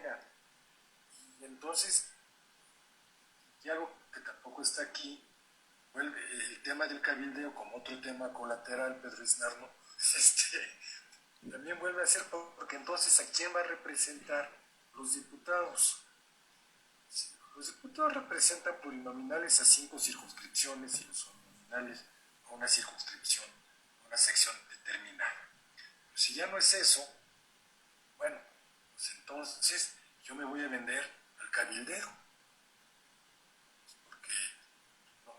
Y entonces, y algo que tampoco está aquí, el tema del cabildeo como otro tema colateral, Pedro Isnardo, también vuelve a ser, porque entonces ¿a quién va a representar los diputados? Los diputados representan plurinominales a 5 circunscripciones y los uninominales a una circunscripción, a una sección determinada. Pero si ya no es eso, bueno, pues entonces yo me voy a vender al cabildero, porque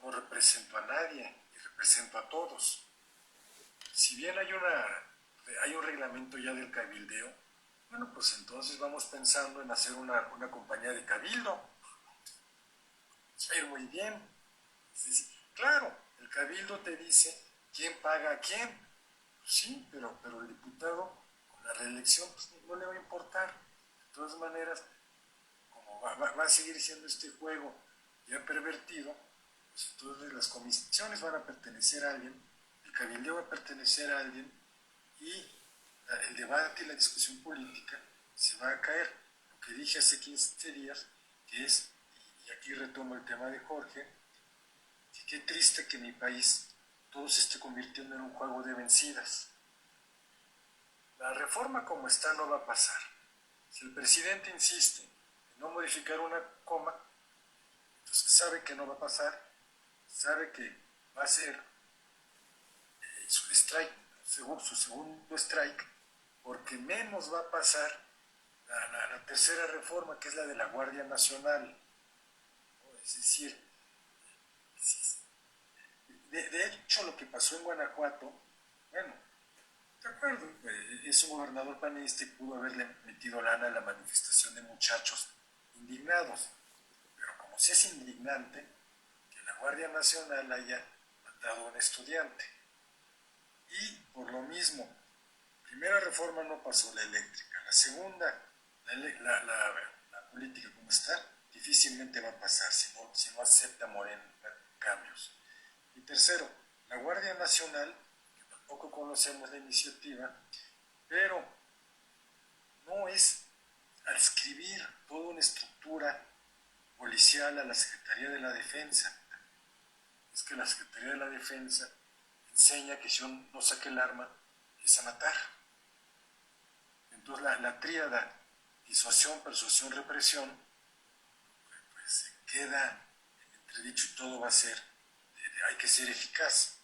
no represento a nadie y represento a todos. Si bien hay un reglamento ya del cabildeo, bueno, pues entonces vamos pensando en hacer una compañía de cabildo. Va a ir muy bien. Decir, claro, el cabildo te dice quién paga a quién. Pues sí, pero el diputado con la reelección pues, no le va a importar. De todas maneras, como va a seguir siendo este juego ya pervertido, pues entonces las comisiones van a pertenecer a alguien, el cabildeo va a pertenecer a alguien y el debate y la discusión política se va a caer. Lo que dije hace 15 días, que es, y aquí retomo el tema de Jorge, que qué triste que en mi país todo se esté convirtiendo en un juego de vencidas. La reforma como está no va a pasar. Si el presidente insiste en no modificar una coma, entonces sabe que no va a pasar, sabe que va a ser su strike, su segundo strike, porque menos va a pasar la tercera reforma, que es la de la Guardia Nacional. Es decir, de hecho lo que pasó en Guanajuato, bueno, de acuerdo, es un gobernador panista y pudo haberle metido lana a la manifestación de muchachos indignados, pero como si es indignante que la Guardia Nacional haya matado a un estudiante. Y por lo mismo, primera reforma no pasó, la eléctrica. La segunda, la política como está, difícilmente va a pasar si no acepta Morena cambios. Y tercero, la Guardia Nacional, que tampoco conocemos la iniciativa, pero no es adscribir toda una estructura policial a la Secretaría de la Defensa. Es que la Secretaría de la Defensa enseña que si uno no saca el arma es a matar. Entonces la tríada disuasión, persuasión, represión, pues se queda en entredicho y todo va a ser, hay que ser eficaz.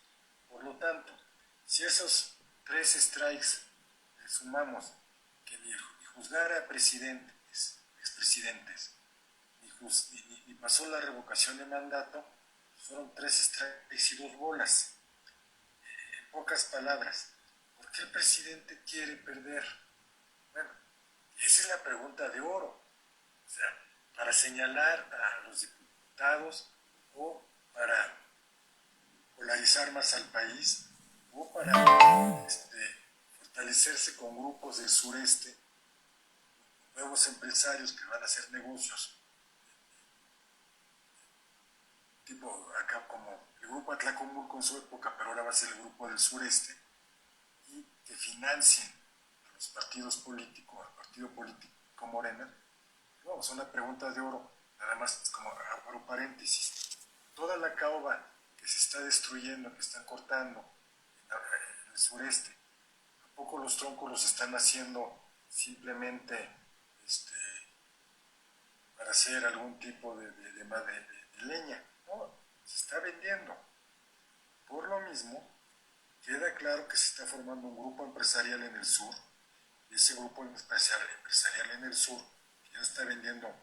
Por lo tanto, si esos 3 strikes le sumamos que ni juzgar a presidentes, expresidentes, ni pasó la revocación de mandato, fueron 3 strikes y 2 bolas. En pocas palabras, ¿por qué el presidente quiere perder? Bueno, esa es la pregunta de oro. O sea, para señalar a los diputados o para polarizar más al país o para fortalecerse con grupos del sureste, nuevos empresarios que van a hacer negocios, tipo acá como el grupo Atlacomulco en su época, pero ahora va a ser el grupo del sureste, y que financien a los partidos políticos, al partido político Morena. Vamos, una pregunta de oro, nada más como abro paréntesis. Toda la caoba que se está destruyendo, que están cortando en el sureste, ¿a poco los troncos los están haciendo simplemente para hacer algún tipo de leña? No, se está vendiendo. Por lo mismo, queda claro que se está formando un grupo empresarial en el sur, y ese grupo empresarial en el sur, que ya está vendiendo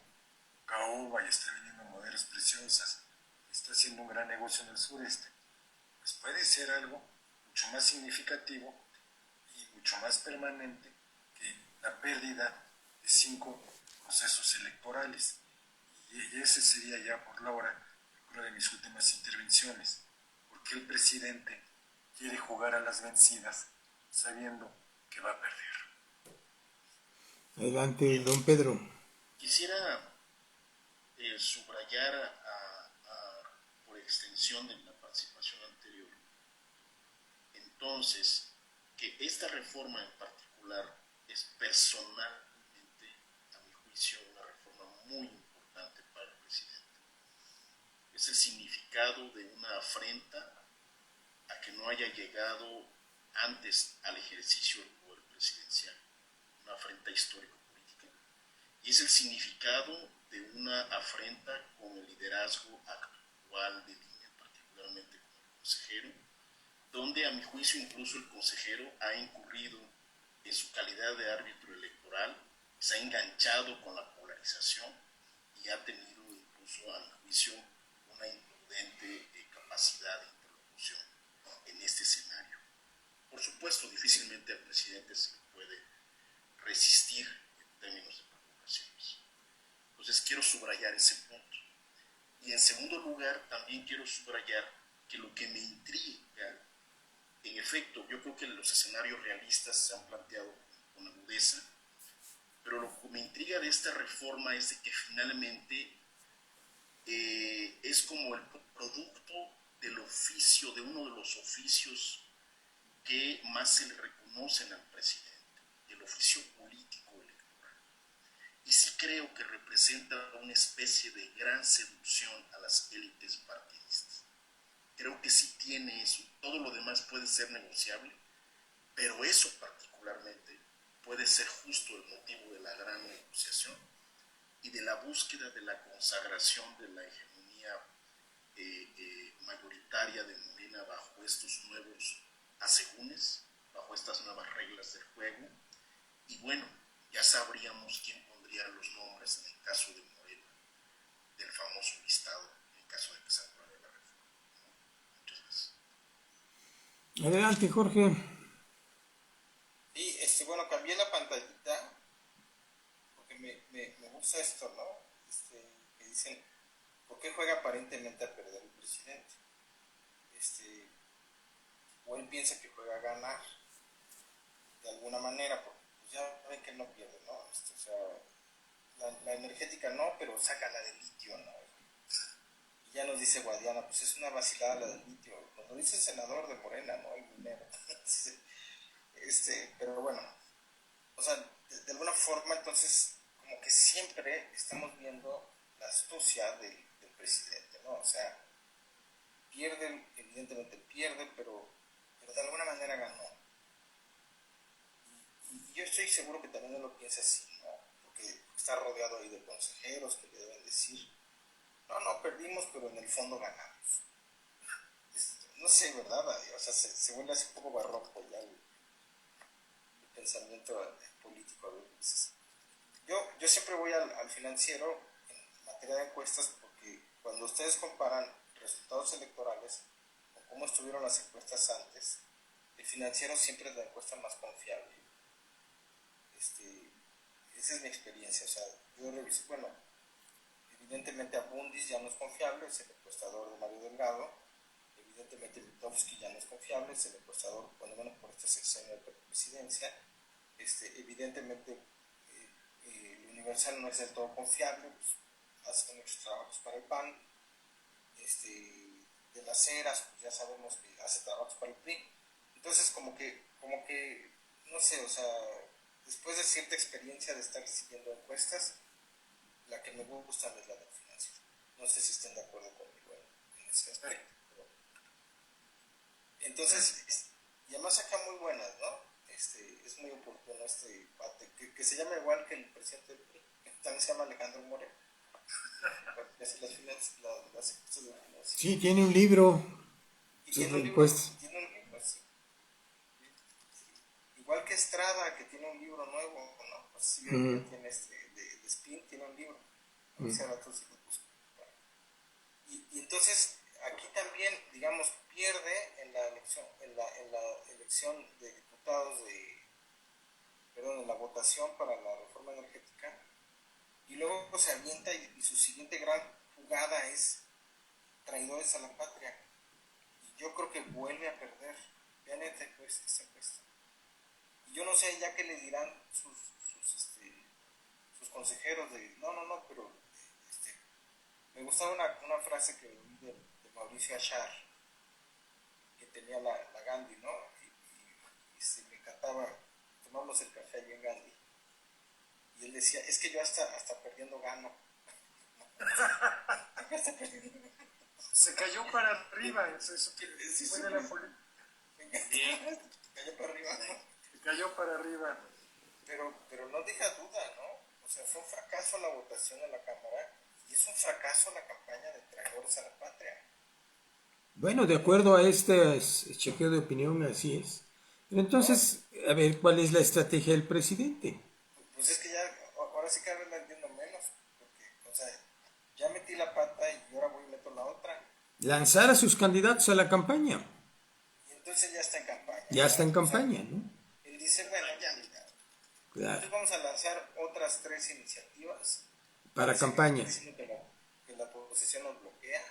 caoba y está vendiendo maderas preciosas, y está haciendo un gran negocio en el sureste, pues puede ser algo mucho más significativo y mucho más permanente que la pérdida de 5 procesos electorales. Y ese sería ya por la hora una de mis últimas intervenciones. ¿Por qué el presidente quiere jugar a las vencidas sabiendo que va a perder? Adelante, don Pedro. Quisiera subrayar por extensión de la participación anterior, entonces, que esta reforma en particular es personalmente, a mi juicio, una reforma muy importante para el presidente. Es el significado de una afrenta a que no haya llegado antes al ejercicio del poder presidencial, una afrenta histórico-política, y es el significado de una afrenta con el liderazgo actual de línea, particularmente con el consejero, donde a mi juicio incluso el consejero ha incurrido en su calidad de árbitro electoral, se ha enganchado con la polarización y ha tenido incluso a mi juicio una imprudente capacidad de interlocución en este escenario. Por supuesto, difícilmente al presidente se le puede resistir en términos de provocaciones. Entonces quiero subrayar ese punto. Y en segundo lugar, también quiero subrayar que lo que me intriga, en efecto, yo creo que los escenarios realistas se han planteado con agudeza, pero lo que me intriga de esta reforma es de que finalmente es como el producto del oficio, de uno de los oficios que más se le reconocen al presidente, el oficio político electoral. Y sí creo que representa una especie de gran seducción a las élites partidistas. Creo que sí tiene eso. Todo lo demás puede ser negociable, pero eso particularmente puede ser justo el motivo de la gran negociación y de la búsqueda de la consagración de la hegemonía mayoritaria de Morena bajo estos nuevos asegúnes, bajo estas nuevas reglas del juego. Y bueno, ya sabríamos quién pondría los nombres en el caso de Morena, del famoso listado, en caso de que se apruebe la reforma. Muchas gracias. Adelante, Jorge. Sí, bueno, cambié la pantallita porque me gusta esto, ¿no? Que dicen, ¿por qué juega aparentemente a perder el presidente? O él piensa que juega a ganar de alguna manera, porque pues ya ven que no pierde, ¿no? O sea, la energética no, pero saca la de litio, ¿no? Y ya nos dice Guadiana, pues es una vacilada la del litio. Nos lo dice el senador de Morena, ¿no? El minero. Pero bueno, o sea, de alguna forma entonces como que siempre estamos viendo la astucia del presidente, ¿no? O sea, pierde, evidentemente pierde, pero de alguna manera ganó. Y yo estoy seguro que también él lo piensa así, ¿no? Porque está rodeado ahí de consejeros que le deben decir, no, perdimos, pero en el fondo ganamos. No sé, ¿verdad? O sea, se vuelve así un poco barroco ya el pensamiento político a veces. Yo siempre voy al Financiero en materia de encuestas porque cuando ustedes comparan resultados electorales o cómo estuvieron las encuestas antes, el Financiero siempre es la encuesta más confiable. Esa es mi experiencia. O sea, yo reviso, bueno, evidentemente Abundis ya no es confiable, es el encuestador de Mario Delgado. Evidentemente Mitofsky ya no es confiable, es el encuestador, por lo menos por este sexenio de presidencia. Evidentemente el Universal no es del todo confiable, pues, hace muchos trabajos para el PAN. De las Heras, pues ya sabemos que hace trabajos para el PRI. Entonces como que, no sé, o sea, después de cierta experiencia de estar siguiendo encuestas, la que me gusta es la del Financiero. No sé si estén de acuerdo conmigo en ese aspecto. Pero... Entonces, y además saca muy buenas, ¿no? Es muy oportuno que se llama igual que el presidente del PRI, que también se llama Alejandro Moreno. Las encuestas de Financiero. Sí, tiene un libro. Y tiene un libro, sí. Igual que Estrada, que tiene un libro nuevo, ¿no? Pues sí, tiene de Spin, tiene un libro. A ver si ahora tú sí lo buscas. Y entonces, aquí también, digamos, pierde en la elección de diputados en la votación para la reforma energética, y luego se avienta y su siguiente gran jugada es traidores a la patria. Y yo creo que vuelve a perder. Vean esta encuesta. Y yo no sé ya qué le dirán sus consejeros de no, pero me gustaba una frase que oí de Mauricio Achar, que tenía la Gandhi, ¿no? Y me encantaba tomarnos el café allí en Gandhi. Y él decía, es que yo hasta perdiendo gano. Se cayó para arriba, eso que fue de la política. cayó para arriba, ¿no? Cayó para arriba. Pero no deja duda, ¿no? O sea, fue un fracaso la votación en la Cámara y es un fracaso la campaña de traidores a la patria. Bueno, de acuerdo a este chequeo de opinión, así es. Pero entonces, a ver, ¿cuál es la estrategia del presidente? Pues es que ya, ahora sí cada vez la entiendo menos, porque, o sea, ya metí la pata y ahora voy y meto la otra. Lanzar a sus candidatos a la campaña. Y entonces ya está en campaña. Ya está en O sea, campaña, ¿no? él dice, bueno, ya mira. Claro, Entonces vamos a lanzar otras 3 iniciativas. para campaña. Diciendo que la oposición nos bloquea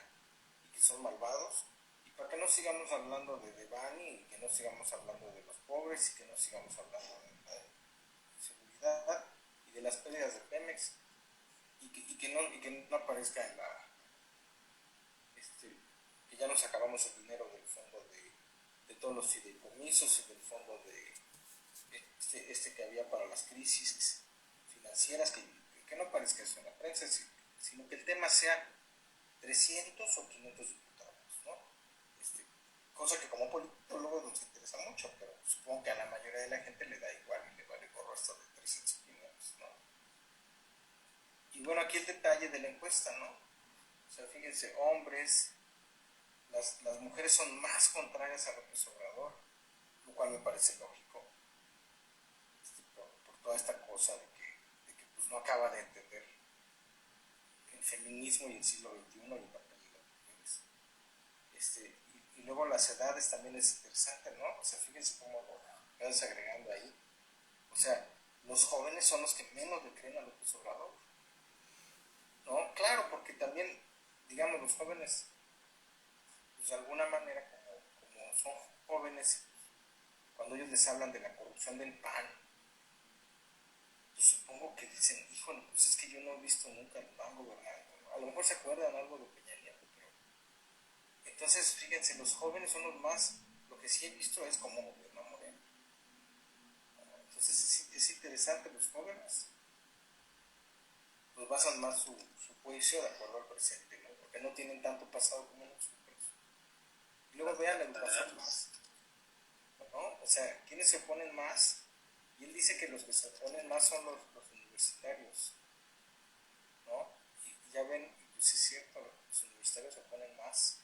y que son malvados. Y para que no sigamos hablando de Devani y que no sigamos hablando de los pobres y que no sigamos hablando de la seguridad y de las pérdidas de Pemex y que no aparezca en la que ya nos acabamos el dinero del fondo de todos los fideicomisos y del fondo de que había para las crisis financieras, que no parezca eso en la prensa, sino que el tema sea 300 o 500 diputados, ¿no? Cosa que como politólogo nos interesa mucho, pero supongo que a la mayoría de la gente le da igual y le vale gorro esto de 300 o 500, ¿no? Y bueno, aquí el detalle de la encuesta, ¿no? O sea, fíjense, hombres, las mujeres son más contrarias a López Obrador, lo cual me parece lógico, por toda esta cosa de que pues no acaba de entender el feminismo y el siglo XXI y el papel de las mujeres. Y luego las edades también es interesante, ¿no? O sea, fíjense cómo lo vas agregando ahí. O sea, los jóvenes son los que menos le creen a López Obrador, ¿no? Claro, porque también, digamos, los jóvenes, pues de alguna manera, como son jóvenes, cuando ellos les hablan de la corrupción del PAN, pues supongo que dicen, híjole, pues es que yo no he visto nunca el PAN gobernando, ¿no? A lo mejor se acuerdan algo de Peña Nieto, pero entonces, fíjense, los jóvenes son los más, lo que sí he visto es cómo gobierna Moreno. Entonces es interesante, los jóvenes pues basan más su juicio de acuerdo al presente, ¿no? Porque no tienen tanto pasado como nosotros. Y luego vean la educación más, ¿no? O sea, ¿quiénes se oponen más? Y él dice que los que se oponen más son los universitarios, ¿no? Y ya ven, pues sí es cierto, los universitarios se oponen más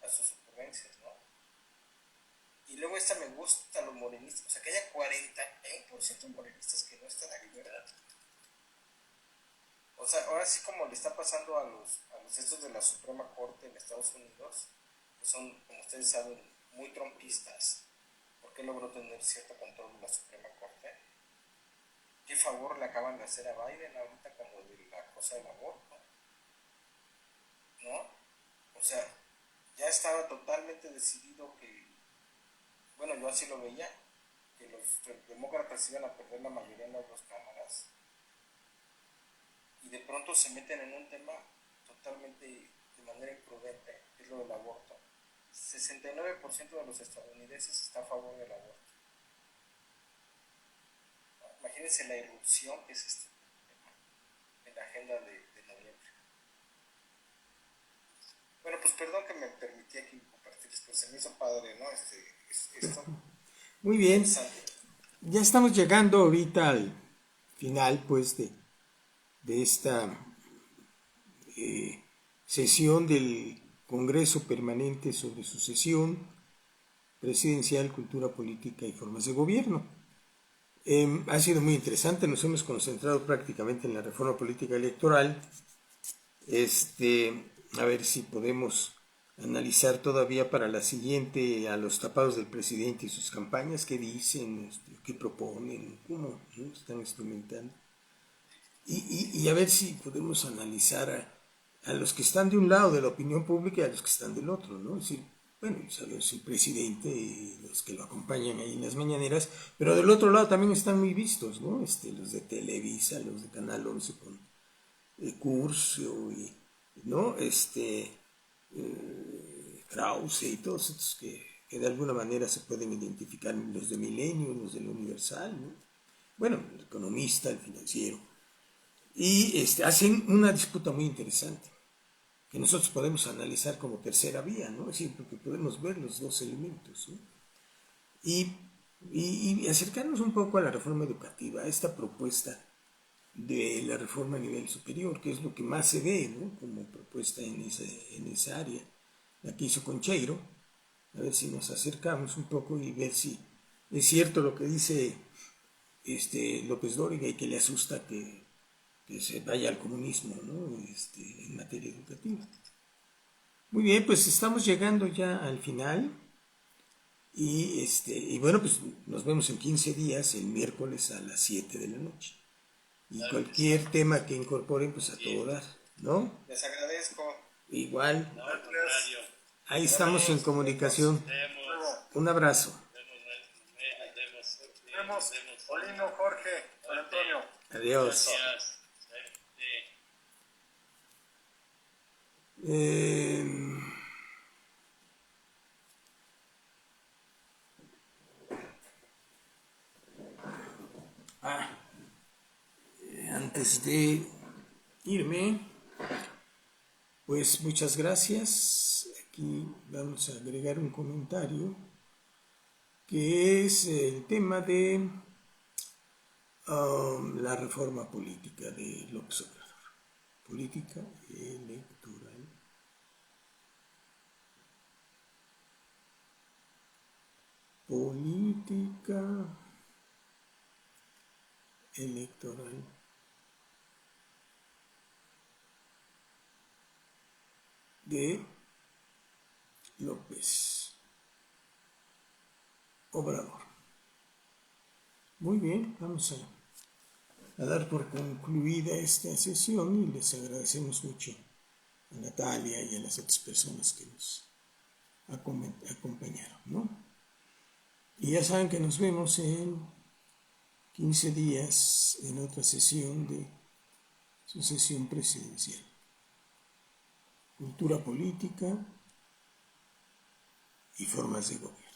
a sus ocurrencias, ¿no? Y luego esta me gusta, los morenistas, o sea, que haya 40% de morenistas que no están aquí, ¿verdad? O sea, ahora sí como le está pasando a los estos de la Suprema Corte en Estados Unidos, que son, como ustedes saben, muy trumpistas, porque logró tener cierto control de la Suprema Corte. ¿Qué favor le acaban de hacer a Biden ahorita con lo de la cosa del aborto? ¿No? O sea, ya estaba totalmente decidido que, bueno, yo así lo veía, que los demócratas iban a perder la mayoría en las dos cámaras. Y de pronto se meten en un tema totalmente de manera imprudente, que es lo del aborto. 69% de los estadounidenses está a favor del aborto. Imagínense la irrupción que es este tema en la agenda de noviembre. Bueno, pues perdón que me permití aquí compartir esto, se me hizo padre, ¿no? Esto. Muy bien. Ya estamos llegando ahorita al final, pues, de esta sesión del Congreso Permanente sobre Sucesión Presidencial, Cultura Política y Formas de Gobierno. Ha sido muy interesante, nos hemos concentrado prácticamente en la reforma política electoral. A ver si podemos analizar todavía para la siguiente a los tapados del presidente y sus campañas, qué dicen, qué proponen, cómo, ¿no?, están instrumentando. Y a ver si podemos analizar a los que están de un lado de la opinión pública y a los que están del otro, ¿no? Es decir, bueno, sabemos el presidente y los que lo acompañan ahí en las mañaneras, pero del otro lado también están muy vistos, ¿no? Los de Televisa, los de Canal 11 con Curcio, y, ¿no? Krause y todos estos que de alguna manera se pueden identificar, los de Milenio, los del Universal, ¿no? Bueno, el economista, el financiero. Y hacen una disputa muy interesante, que nosotros podemos analizar como tercera vía, ¿no? Es decir, porque podemos ver los dos elementos, ¿no? y acercarnos un poco a la reforma educativa, a esta propuesta de la reforma a nivel superior, que es lo que más se ve, ¿no?, como propuesta en esa área, la que hizo Concheiro, a ver si nos acercamos un poco y ver si es cierto lo que dice López Dóriga y que le asusta que se vaya al comunismo, ¿no?, en materia educativa. Muy bien, pues estamos llegando ya al final y bueno, pues nos vemos en 15 días, el miércoles a las 7 de la noche. Y cualquier tema que incorporen, pues a todo dar, ¿no? Les agradezco. Igual, No, al contrario. ahí estamos en comunicación. Un abrazo. Vemos, Paulino, Jorge, Juan Antonio. Adiós. Gracias. Eh, antes de irme, pues muchas gracias. Aquí vamos a agregar un comentario que es el tema de la reforma política de López Obrador. Política electoral. Política electoral de López Obrador. Muy bien, vamos a dar por concluida esta sesión y les agradecemos mucho a Natalia y a las otras personas que nos acompañaron, ¿no? Y ya saben que nos vemos en 15 días en otra sesión de sucesión presidencial. Cultura política y formas de gobierno.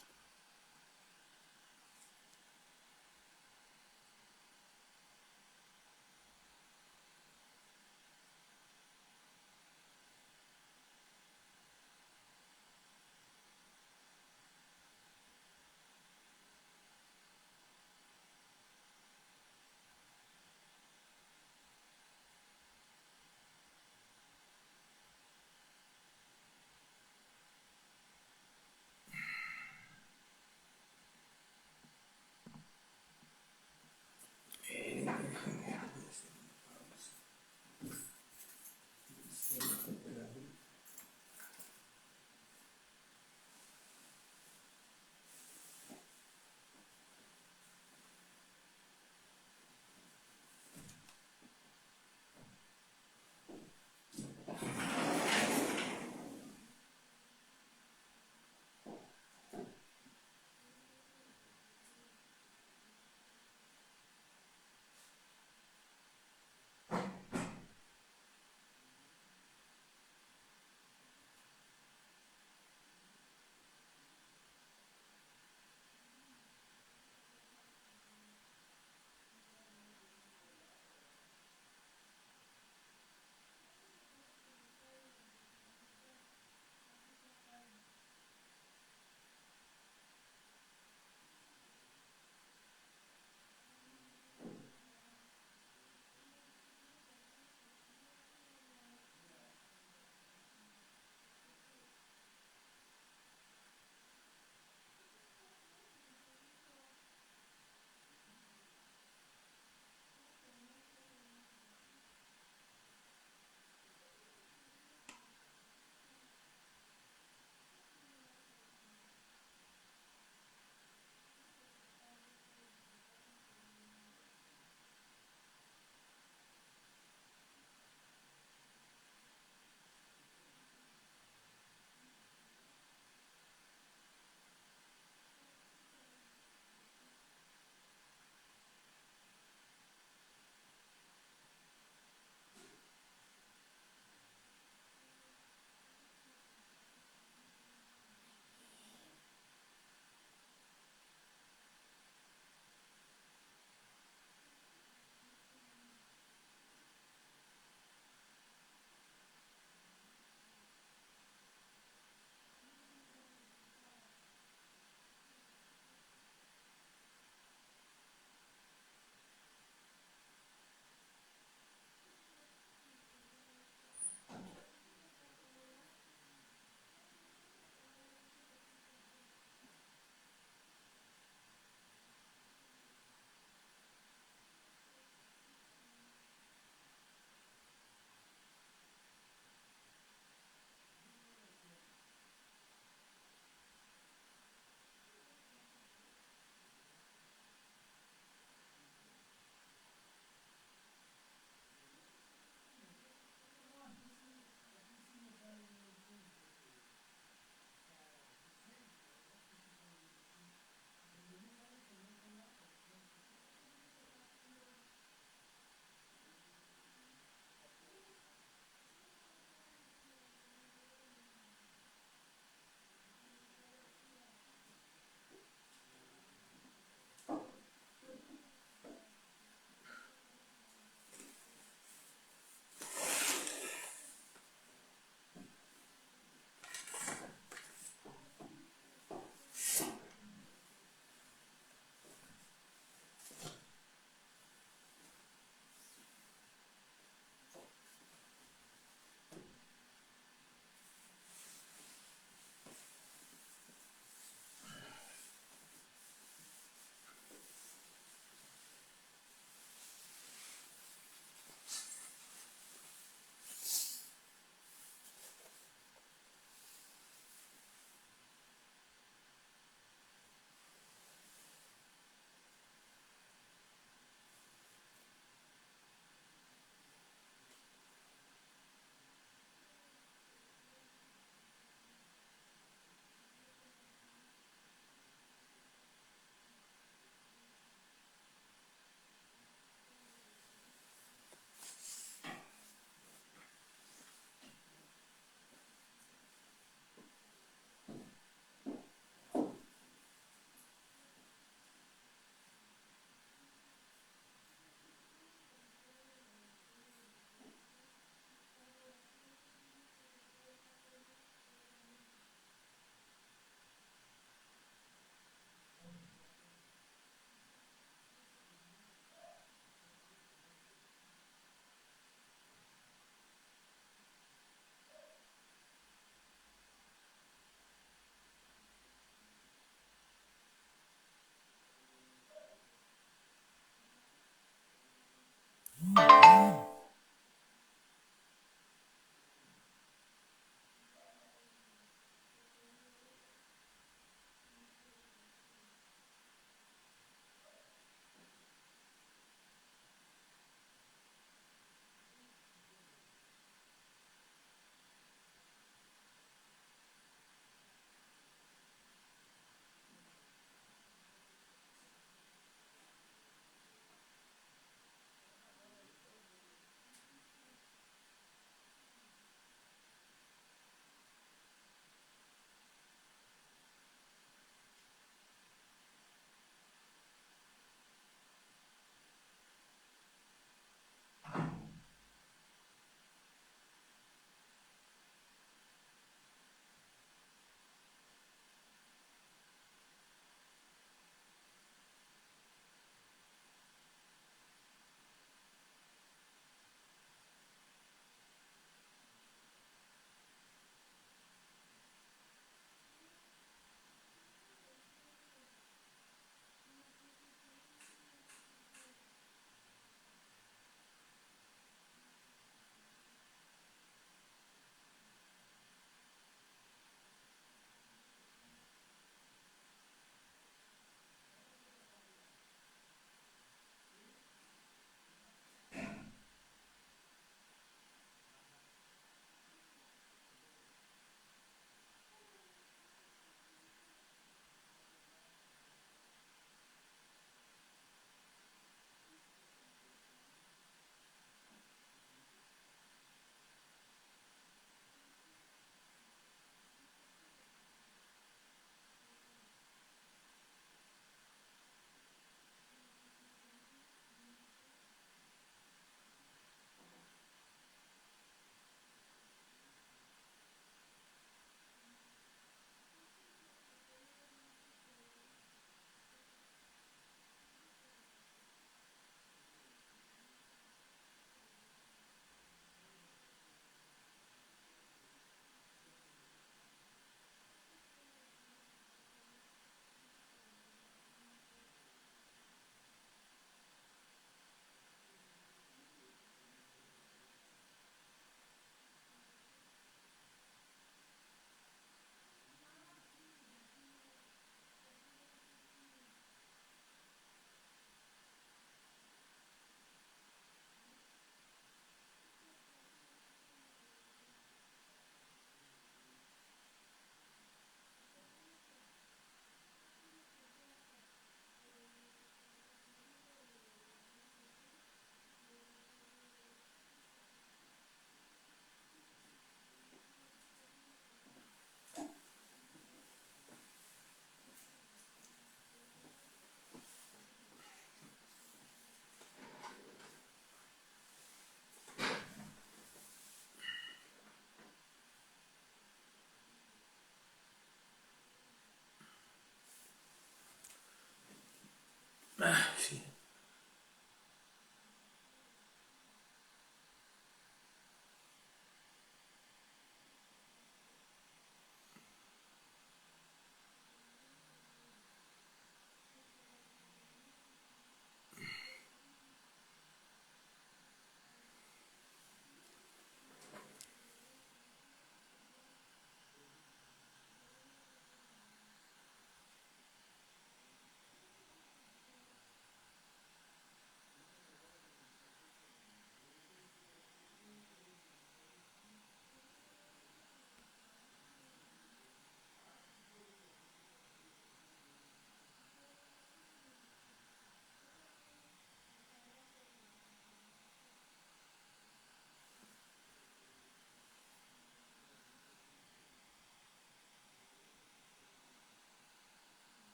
Ah,